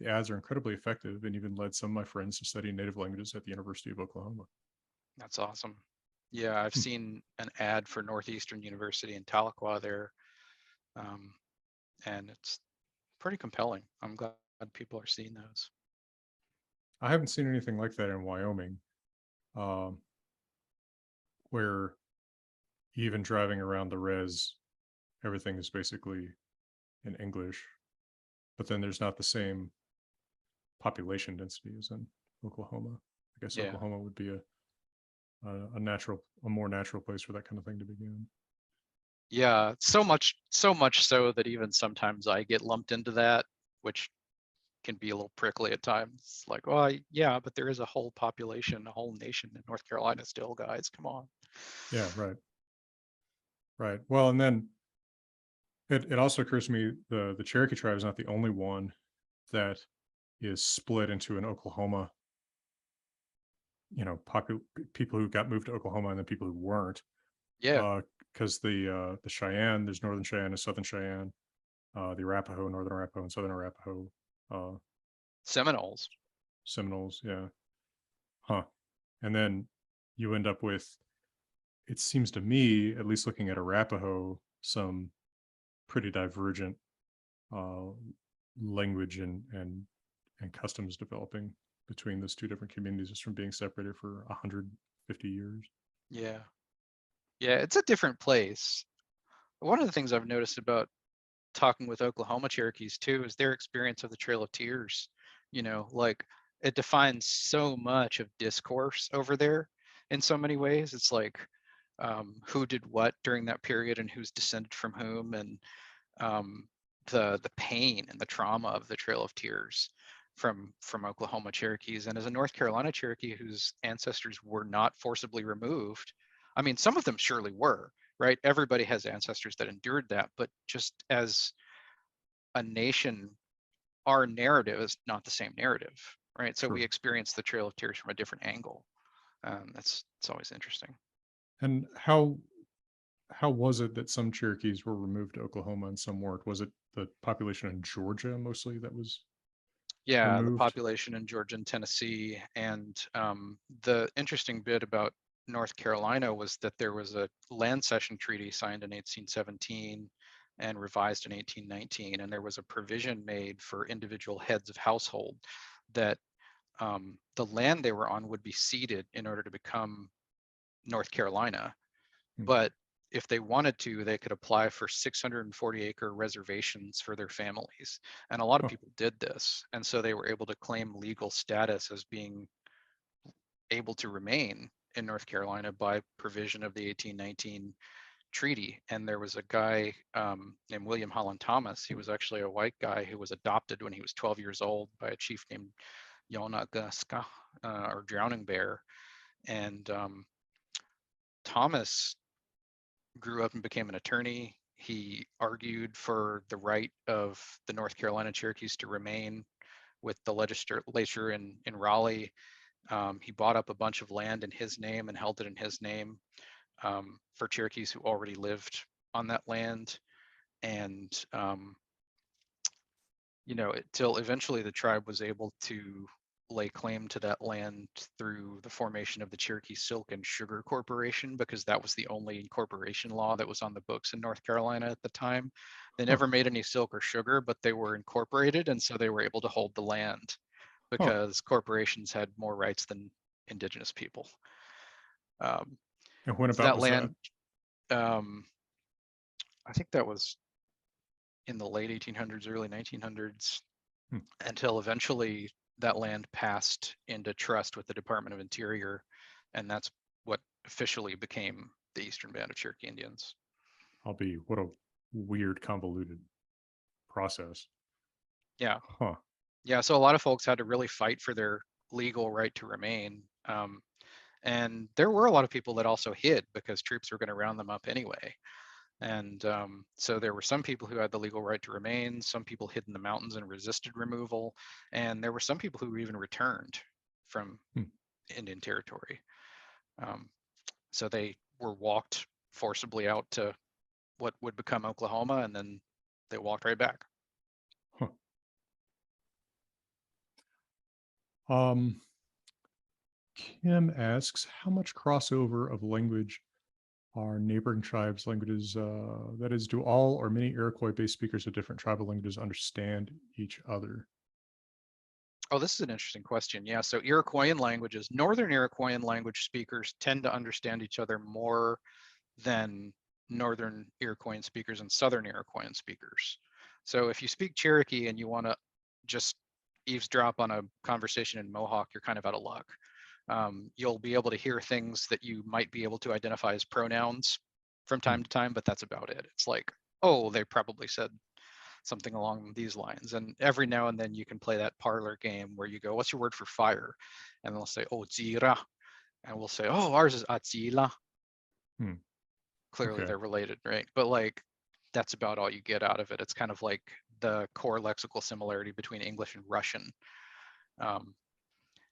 S1: The ads are incredibly effective and even led some of my friends to study native languages at the University of Oklahoma.
S2: that's awesome. Yeah, I've seen an ad for Northeastern University in Tahlequah there, and it's pretty compelling. I'm glad people are seeing those.
S1: I haven't seen anything like that in Wyoming, um, where even driving around the res, everything is basically in English, but then there's not the same population density as in Oklahoma. I guess
S2: Yeah.
S1: Oklahoma would be a more natural place for that kind of thing to begin.
S2: Yeah, so much so that even sometimes I get lumped into that, which can be a little prickly at times. Like, well, yeah, but there is a whole population, a whole nation in North Carolina still, guys. Come on.
S1: Yeah, right. Right. Well, and then it also occurs to me the Cherokee tribe is not the only one that is split into an Oklahoma, people who got moved to Oklahoma and then people who weren't.
S2: Yeah,
S1: Because the Cheyenne, there's Northern Cheyenne and Southern Cheyenne, the Arapaho, Northern Arapaho, and Southern Arapaho, uh,
S2: Seminoles.
S1: Seminoles, yeah, huh. And then you end up with, it seems to me, at least looking at Arapaho, some pretty divergent uh, language and customs developing between those two different communities just from being separated for 150 years.
S2: Yeah. Yeah, it's a different place. One of the things I've noticed about talking with Oklahoma Cherokees too is their experience of the Trail of Tears. Like it defines so much of discourse over there in so many ways. It's like who did what during that period and who's descended from whom, and the pain and the trauma of the Trail of Tears from Oklahoma Cherokees. And as a North Carolina Cherokee whose ancestors were not forcibly removed, I mean, some of them surely were, right? Everybody has ancestors that endured that, but just as a nation, our narrative is not the same narrative, right? So we
S1: Sure.
S2: experience the Trail of Tears from a different angle. It's always interesting.
S1: And how was it that some Cherokees were removed to Oklahoma and some weren't? Was it the population in Georgia mostly that was
S2: Yeah, the
S1: removed?
S2: population in Georgia and Tennessee. And the interesting bit about North Carolina was that there was a land cession treaty signed in 1817 and revised in 1819. And there was a provision made for individual heads of household that the land they were on would be ceded in order to become North Carolina.
S1: Hmm.
S2: But if they wanted to, they could apply for 640-acre reservations for their families. And a lot of
S1: Oh,
S2: people did this. And so they were able to claim legal status as being able to remain in North Carolina by provision of the 1819 treaty. And there was a guy named William Holland Thomas. He was actually a white guy who was adopted when he was 12 years old by a chief named Yonagaska, or Drowning Bear. And Thomas grew up and became an attorney. He argued for the right of the North Carolina Cherokees to remain with the legislature in Raleigh. He bought up a bunch of land in his name and held it in his name for Cherokees who already lived on that land. And till eventually the tribe was able to lay claim to that land through the formation of the Cherokee Silk and Sugar Corporation, because that was the only incorporation law that was on the books in North Carolina at the time. They
S1: Huh.
S2: never made any silk or sugar, but they were incorporated, and so they were able to hold the land
S1: Huh.
S2: because corporations had more rights than indigenous people.
S1: And when
S2: So
S1: about
S2: that
S1: was that?
S2: land, I think that was in the late 1800s, early 1900s,
S1: Hmm.
S2: until eventually that land passed into trust with the Department of Interior, and that's what officially became the Eastern Band of Cherokee Indians.
S1: What a weird, convoluted process.
S2: Yeah,
S1: Huh.
S2: yeah. So a lot of folks had to really fight for their legal right to remain. And there were a lot of people that also hid because troops were going to round them up anyway. And so there were some people who had the legal right to remain, some people hid in the mountains and resisted removal, and there were some people who even returned from
S1: Hmm.
S2: Indian territory. So they were walked forcibly out to what would become Oklahoma, and then they walked right back.
S1: Huh. Um, Kim asks, how much crossover of language are neighboring tribes' languages? That is, do all or many Iroquois-based speakers of different tribal languages understand each other?
S2: Oh, this is an interesting question. Yeah, so Iroquoian languages, Northern Iroquoian language speakers tend to understand each other more than Northern Iroquoian speakers and Southern Iroquoian speakers. So if you speak Cherokee and you want to just eavesdrop on a conversation in Mohawk, you're kind of out of luck. You'll be able to hear things that you might be able to identify as pronouns from
S1: Hmm.
S2: time to time, but that's about it. It's like, oh, they probably said something along these lines. And every now and then you can play that parlor game where you go, what's your word for fire? And they'll say, oh, zira. And we'll say, oh, ours is atzila.
S1: Hmm.
S2: Clearly
S1: Okay.
S2: they're related, right? But like, that's about all you get out of it. It's kind of like the core lexical similarity between English and Russian, um,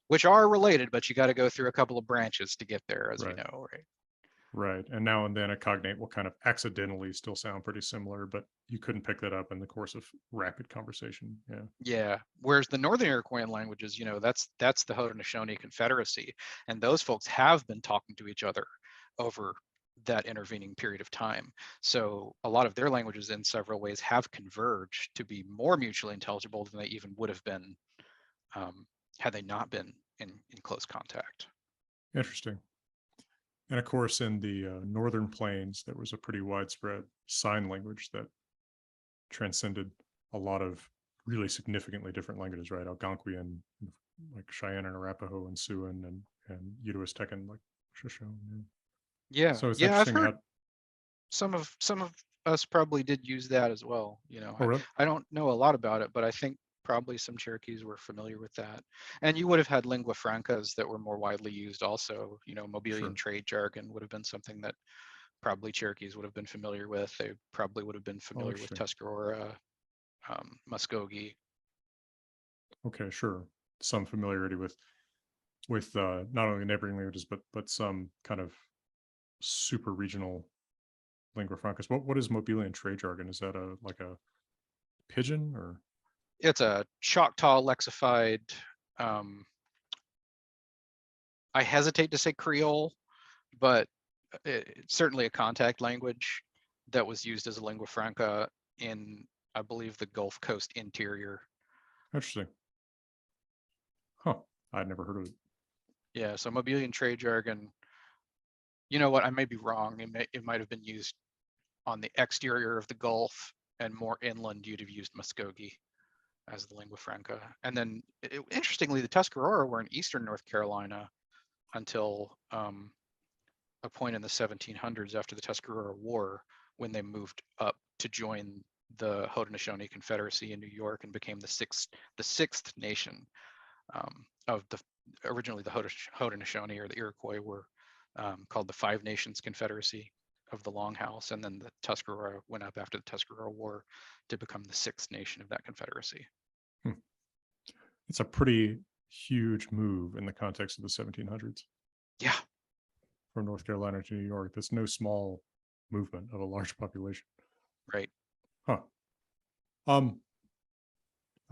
S2: which are related, but you got to go through a couple of branches to get there, as we
S1: Right.
S2: know, right?
S1: Right. And now and then a cognate will kind of accidentally still sound pretty similar, but you couldn't pick that up in the course of rapid conversation. Yeah.
S2: Yeah. Whereas the Northern Iroquoian languages, that's the Haudenosaunee Confederacy, and those folks have been talking to each other over that intervening period of time. So a lot of their languages, in several ways, have converged to be more mutually intelligible than they even would have been had they not been in close contact.
S1: Interesting. And of course, in the northern plains, there was a pretty widespread sign language that transcended a lot of really significantly different languages, right? Algonquian, like Cheyenne and Arapaho and Siouan and Uto-Aztecan, like Shoshone. Yeah.
S2: Yeah,
S1: So it's
S2: yeah, I've
S1: interesting
S2: heard
S1: how.
S2: some of us probably did use that as well.
S1: Oh, really?
S2: I don't know a lot about it, but I think probably some Cherokees were familiar with that. And you would have had lingua francas that were more widely used also. Mobilian
S1: Sure.
S2: trade jargon would have been something that probably Cherokees would have been familiar with. They probably would have been
S1: Oh,
S2: familiar with
S1: interesting.
S2: Tuscarora, Muskogee.
S1: Okay, sure. Some familiarity with not only neighboring languages, but some kind of super regional lingua francas. What is Mobilian trade jargon? Is that a like a pidgin or?
S2: It's a Choctaw lexified, um, I hesitate to say Creole, but it's certainly a contact language that was used as a lingua franca in, I believe, the Gulf Coast interior.
S1: Interesting. Huh. I'd never heard of it.
S2: Yeah, so Mobilian trade jargon, you know what, I may be wrong. It might have been used on the exterior of the Gulf, and more inland you'd have used Muskogee as the lingua franca. And then, interestingly, the Tuscarora were in eastern North Carolina until a point in the 1700s after the Tuscarora War, when they moved up to join the Haudenosaunee Confederacy in New York and became the sixth nation of the originally the Haudenosaunee or the Iroquois were called the Five Nations Confederacy of the Longhouse, and then the Tuscarora went up after the Tuscarora War to become the sixth nation of that confederacy.
S1: Hmm. It's a pretty huge move in the context of the 1700s
S2: Yeah,
S1: from North Carolina to New York. That's no small movement of a large population.
S2: right.
S1: Huh. Um,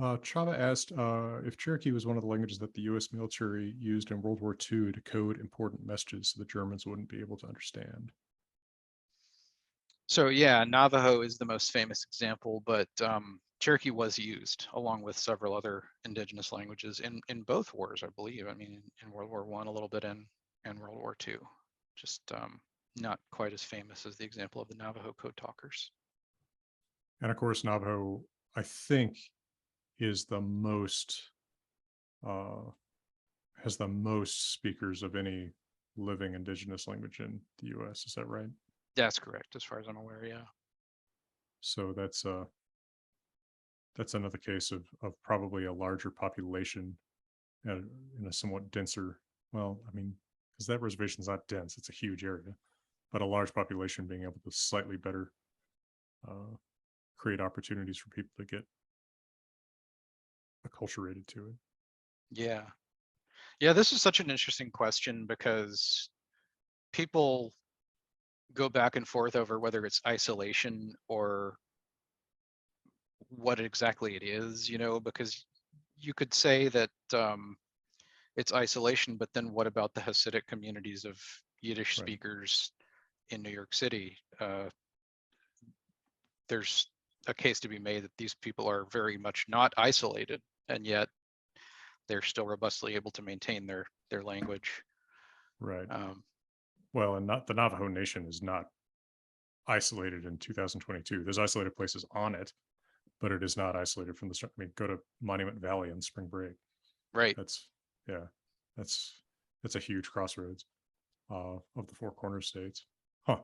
S1: Chava asked if Cherokee was one of the languages that the U.S. military used in World War II to code important messages so the Germans wouldn't be able to understand.
S2: So yeah, Navajo is the most famous example, but Cherokee was used along with several other indigenous languages in both wars, I believe. I mean, in World War I a little bit, and World War II. Just not quite as famous as the example of the Navajo code talkers.
S1: And of course, Navajo, I think, is the most uh, has the most speakers of any living indigenous language in the U.S. Is that right?
S2: That's correct, as far as I'm aware. Yeah.
S1: So that's another case of probably a larger population in a somewhat denser. Well, I mean, because that reservation is not dense; it's a huge area, but a large population being able to slightly better uh, create opportunities for people to get acculturated to it.
S2: Yeah. Yeah. This is such an interesting question because people go back and forth over whether it's isolation or what exactly it is, because you could say that it's isolation, but then what about the Hasidic communities of Yiddish
S1: Right,
S2: speakers in New York City? There's a case to be made that these people are very much not isolated, and yet they're still robustly able to maintain their language.
S1: right.
S2: Um,
S1: Well, and not the Navajo Nation is not isolated in 2022. There's isolated places on it, but it is not isolated from the. I mean, go to Monument Valley on spring break.
S2: right.
S1: That's yeah, that's that's a huge crossroads of the Four Corners states. Huh.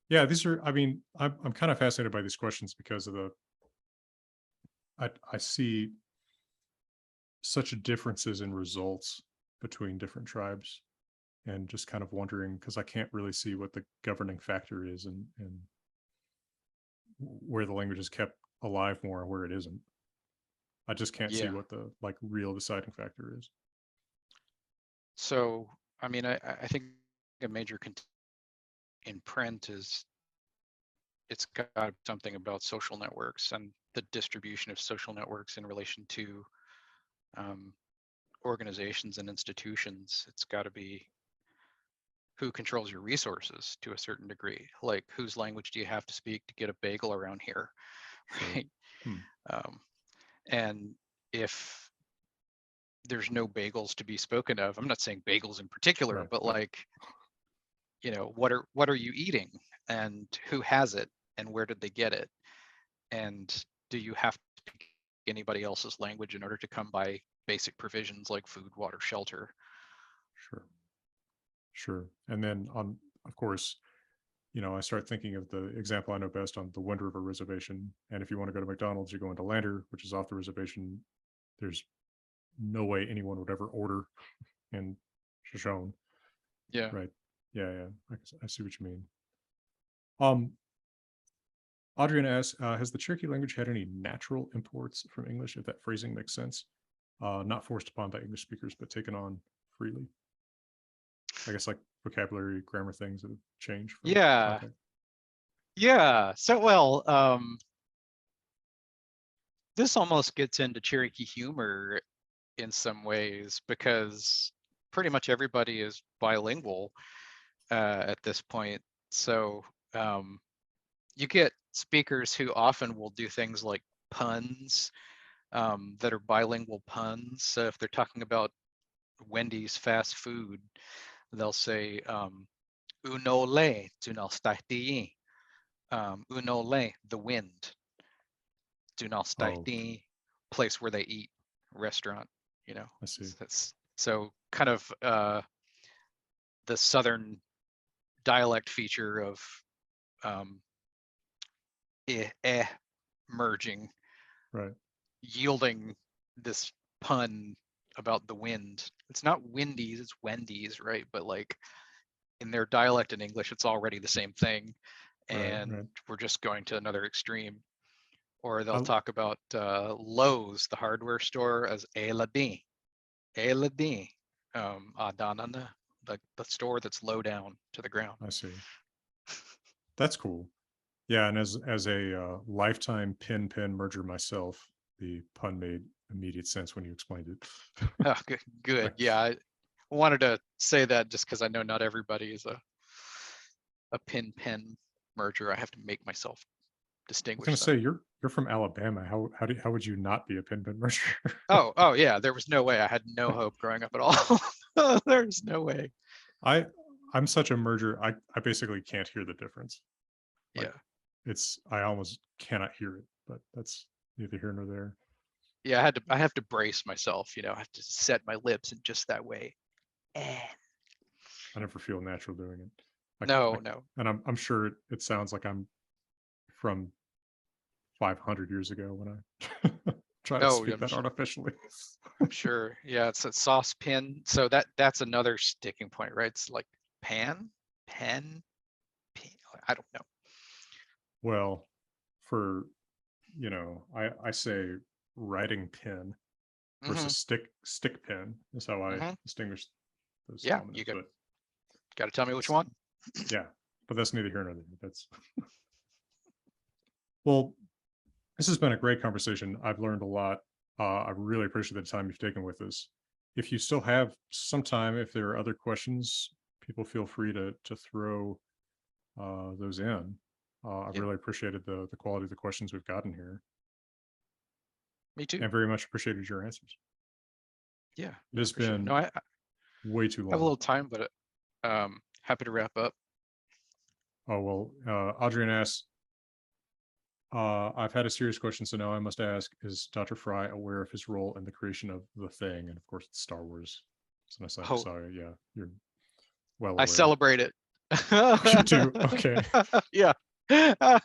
S1: Yeah, these are. I mean, I'm kind of fascinated by these questions because of the. I see such differences in results between different tribes, and just kind of wondering because I can't really see what the governing factor is and where the language is kept alive more and where it isn't. I just can't see
S2: Yeah.
S1: what the like real deciding factor is.
S2: So, I mean, I think a major in print is it's got something about social networks and the distribution of social networks in relation to um, organizations and institutions. It's got to be who controls your resources to a certain degree. Like, whose language do you have to speak to get a bagel around here,
S1: Sure.
S2: right?
S1: Hmm.
S2: Um, and if there's no bagels to be spoken of, I'm not saying bagels in particular,
S1: Right.
S2: but
S1: Right.
S2: like, what are you eating, and who has it, and where did they get it, and do you have to speak anybody else's language in order to come by basic provisions like food, water, shelter?
S1: Sure. Sure. And then on, of course, I start thinking of the example I know best on the Wind River Reservation. And if you want to go to McDonald's, you go into Lander, which is off the reservation. There's no way anyone would ever order in Shoshone.
S2: Yeah.
S1: Right. Yeah. Yeah. I see what you mean. Um, Adrian asks, has the Cherokee language had any natural imports from English, if that phrasing makes sense? Not forced upon by English speakers, but taken on freely. I guess like vocabulary, grammar things that have changed from
S2: Yeah.
S1: contact.
S2: Yeah. So, well, this almost gets into Cherokee humor in some ways because pretty much everybody is bilingual at this point. So you get speakers who often will do things like puns that are bilingual puns. So if they're talking about Wendy's fast food, they'll say "uno le tunal "uno le" the wind,
S1: Oh,
S2: tunal place where they eat, restaurant.
S1: I see.
S2: So kind of the southern dialect feature of um, eh merging,
S1: Right.
S2: yielding this pun about the wind. It's not Windies, it's Wendy's, right? But like in their dialect in English, it's already the same thing.
S1: Right.
S2: And
S1: Right.
S2: we're just going to another extreme. Or they'll
S1: I,
S2: talk about Lowe's, the hardware store, as Eladin. Eladin. Adanana, the store that's low down to the ground.
S1: I see. That's cool. Yeah. And as a lifetime pin merger myself, the pun made immediate sense when you explained it.
S2: Oh, good, good. Yeah, I wanted to say that just because I know not everybody is a pin-pen merger. I have to make myself
S1: I was
S2: distinguish
S1: gonna say
S2: them.
S1: you're from Alabama. How would you not be a pin merger?
S2: Oh, yeah. There was no way. I had no hope growing up at all. There's no way.
S1: I I'm such a merger. I basically can't hear the difference. Like
S2: Yeah.
S1: I almost cannot hear it, but that's neither here nor there.
S2: Yeah, I have to brace myself, I have to set my lips in just that way. Eh.
S1: I never feel natural doing it.
S2: No, no.
S1: And I'm sure it sounds like I'm from 500 years ago when I try to
S2: Oh,
S1: speak that artificially.
S2: I'm sure. Yeah, it's a saucepan. So that's another sticking point, right? It's like pan, pen, pin. I don't know.
S1: Well, for I say writing pen
S2: Hmm.
S1: versus stick pen is how I
S2: Hmm.
S1: distinguish those
S2: Yeah, you
S1: homonyms. But
S2: got to tell me which
S1: that's,
S2: one.
S1: yeah, but that's neither here nor there. That's well, this has been a great conversation. I've learned a lot. I really appreciate the time you've taken with us. If you still have some time, if there are other questions, people feel free to throw those in. I've
S2: Yeah,
S1: really appreciated the quality of the questions we've gotten here,
S2: me too.
S1: and very much appreciated your answers.
S2: Yeah,
S1: It
S2: no,
S1: has
S2: for sure.
S1: been
S2: No, I
S1: way too
S2: have a
S1: long.
S2: little time, but happy to wrap up.
S1: Oh well, Adrian asks, I've had a serious question, so now I must ask: is Dr. Fry aware of his role in the creation of the Thing? And of course, it's Star Wars. It's an sci-fi
S2: Oh,
S1: saga. Yeah, you're well
S2: I
S1: aware.
S2: celebrate it.
S1: Oh, you do? Okay.
S2: Yeah. I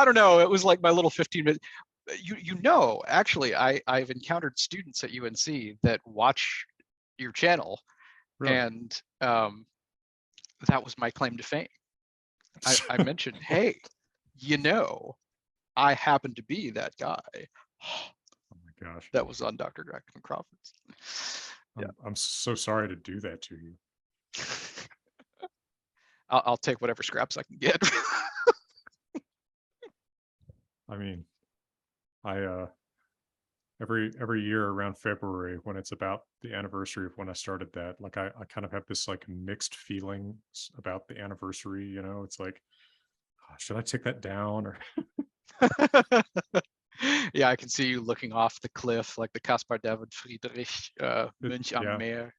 S2: don't know. It was like my little 15 minutes. Actually, I've encountered students at UNC that watch your channel,
S1: Really?
S2: and that was my claim to fame. I mentioned, hey, I happen to be that guy.
S1: Oh my gosh.
S2: That was on Dr. Jackson Crawford's. Yeah.
S1: I'm so sorry to do that to you.
S2: I'll take whatever scraps I can get.
S1: I mean, I every year around February when it's about the anniversary of when I started that, like I kind of have this like mixed feelings about the anniversary, It's like, should I take that down or
S2: Yeah, I can see you looking off the cliff like the Caspar David Friedrich Mönch am
S1: yeah,
S2: Meer.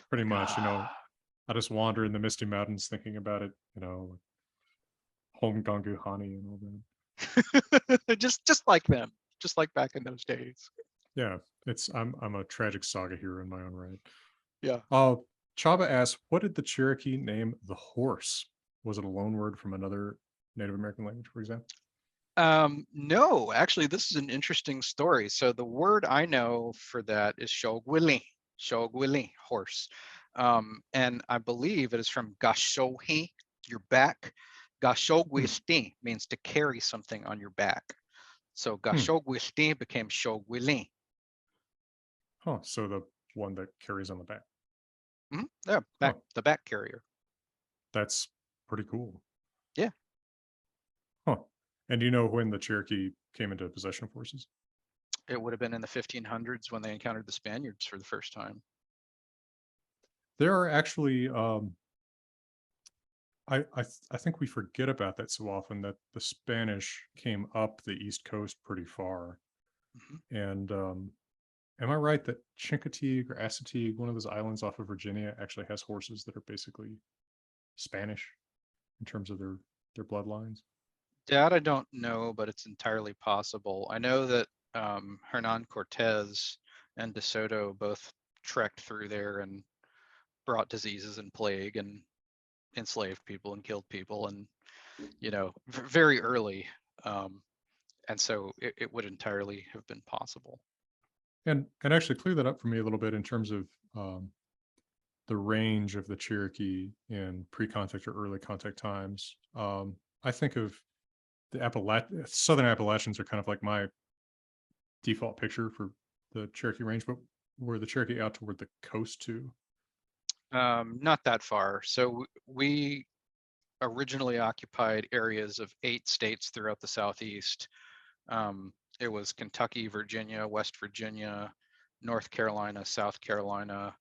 S1: pretty
S2: Like,
S1: much, I just wander in the Misty Mountains thinking about it, home Gangu Hani and all that.
S2: just like them, just like back in those days.
S1: Yeah, I'm a tragic saga hero in my own right.
S2: Yeah.
S1: Uh, Chaba asks, what did the Cherokee name the horse? Was it a loan word from another Native American language, for example?
S2: No, actually, this is an interesting story. So the word I know for that is shogwili, horse. And I believe it is from gashohi, your back.
S1: Hmm.
S2: Gashogwisti means to carry something on your back. So
S1: Hmm.
S2: gashogwisti became shogwili.
S1: Huh. So the one that carries on the back.
S2: Yeah,
S1: Huh.
S2: the back carrier.
S1: That's pretty cool.
S2: Yeah.
S1: Huh. And do you know when the Cherokee came into possession of horses?
S2: It would have been in the 1500s when they encountered the Spaniards for the first time.
S1: There are actually, I think we forget about that so often that the Spanish came up the East Coast pretty far.
S2: Mhm.
S1: And am I right that Chincoteague or Assateague, one of those islands off of Virginia, actually has horses that are basically Spanish in terms of their bloodlines?
S2: That I don't know, but it's entirely possible. I know that Hernan Cortez and De Soto both trekked through there and brought diseases and plague and enslaved people and killed people, and very early. Um, and so it would entirely have been possible.
S1: And actually clear that up for me a little bit in terms of the range of the Cherokee in pre-contact or early contact times. I think of the Southern Appalachians are kind of like my default picture for the Cherokee range, but were the Cherokee out toward the coast too?
S2: Not that far. So we originally occupied areas of 8 states throughout the Southeast. Um, It was Kentucky, Virginia, West Virginia, North Carolina, South Carolina,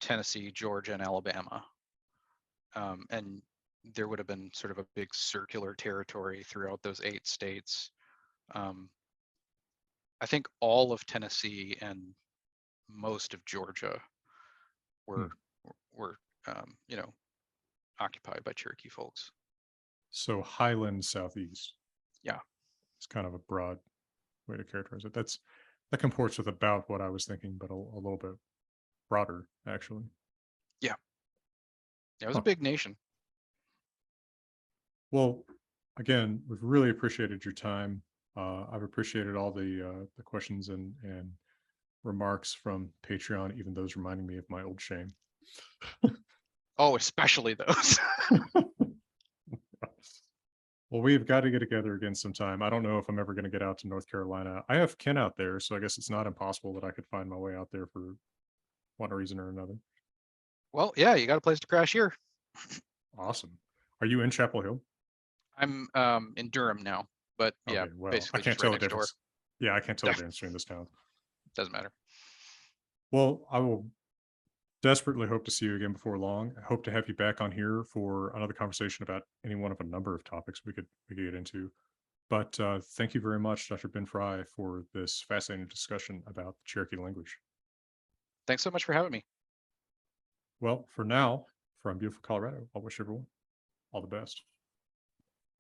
S2: Tennessee, Georgia, and Alabama. And there would have been sort of a big circular territory throughout those 8 states. I think all of Tennessee and most of Georgia were you know, occupied by Cherokee folks.
S1: So Highland Southeast.
S2: Yeah.
S1: It's kind of a broad way to characterize it. That comports with about what I was thinking, but a little bit broader, actually.
S2: Yeah. It was
S1: Huh.
S2: a big nation.
S1: Well, again, we've really appreciated your time. I've appreciated all the questions and remarks from Patreon, even those reminding me of my old shame.
S2: Oh, especially those.
S1: Well, we've got to get together again sometime. I don't know if I'm ever going to get out to North Carolina. I have kin out there, so I guess it's not impossible that I could find my way out there for one reason or another.
S2: Well, yeah, you got a place to crash here.
S1: Awesome. Are you in Chapel Hill?
S2: I'm in Durham now, but yeah,
S1: Okay, well, I
S2: basically
S1: can't
S2: just right
S1: tell the
S2: next door.
S1: difference. Yeah, I can't tell the difference between this town.
S2: Doesn't matter.
S1: Well, I will desperately hope to see you again before long. I hope to have you back on here for another conversation about any one of a number of topics we could get into. But thank you very much, Dr. Ben Frey, for this fascinating discussion about the Cherokee language.
S2: Thanks so much for having me.
S1: Well, for now, from beautiful Colorado, I wish everyone all the best.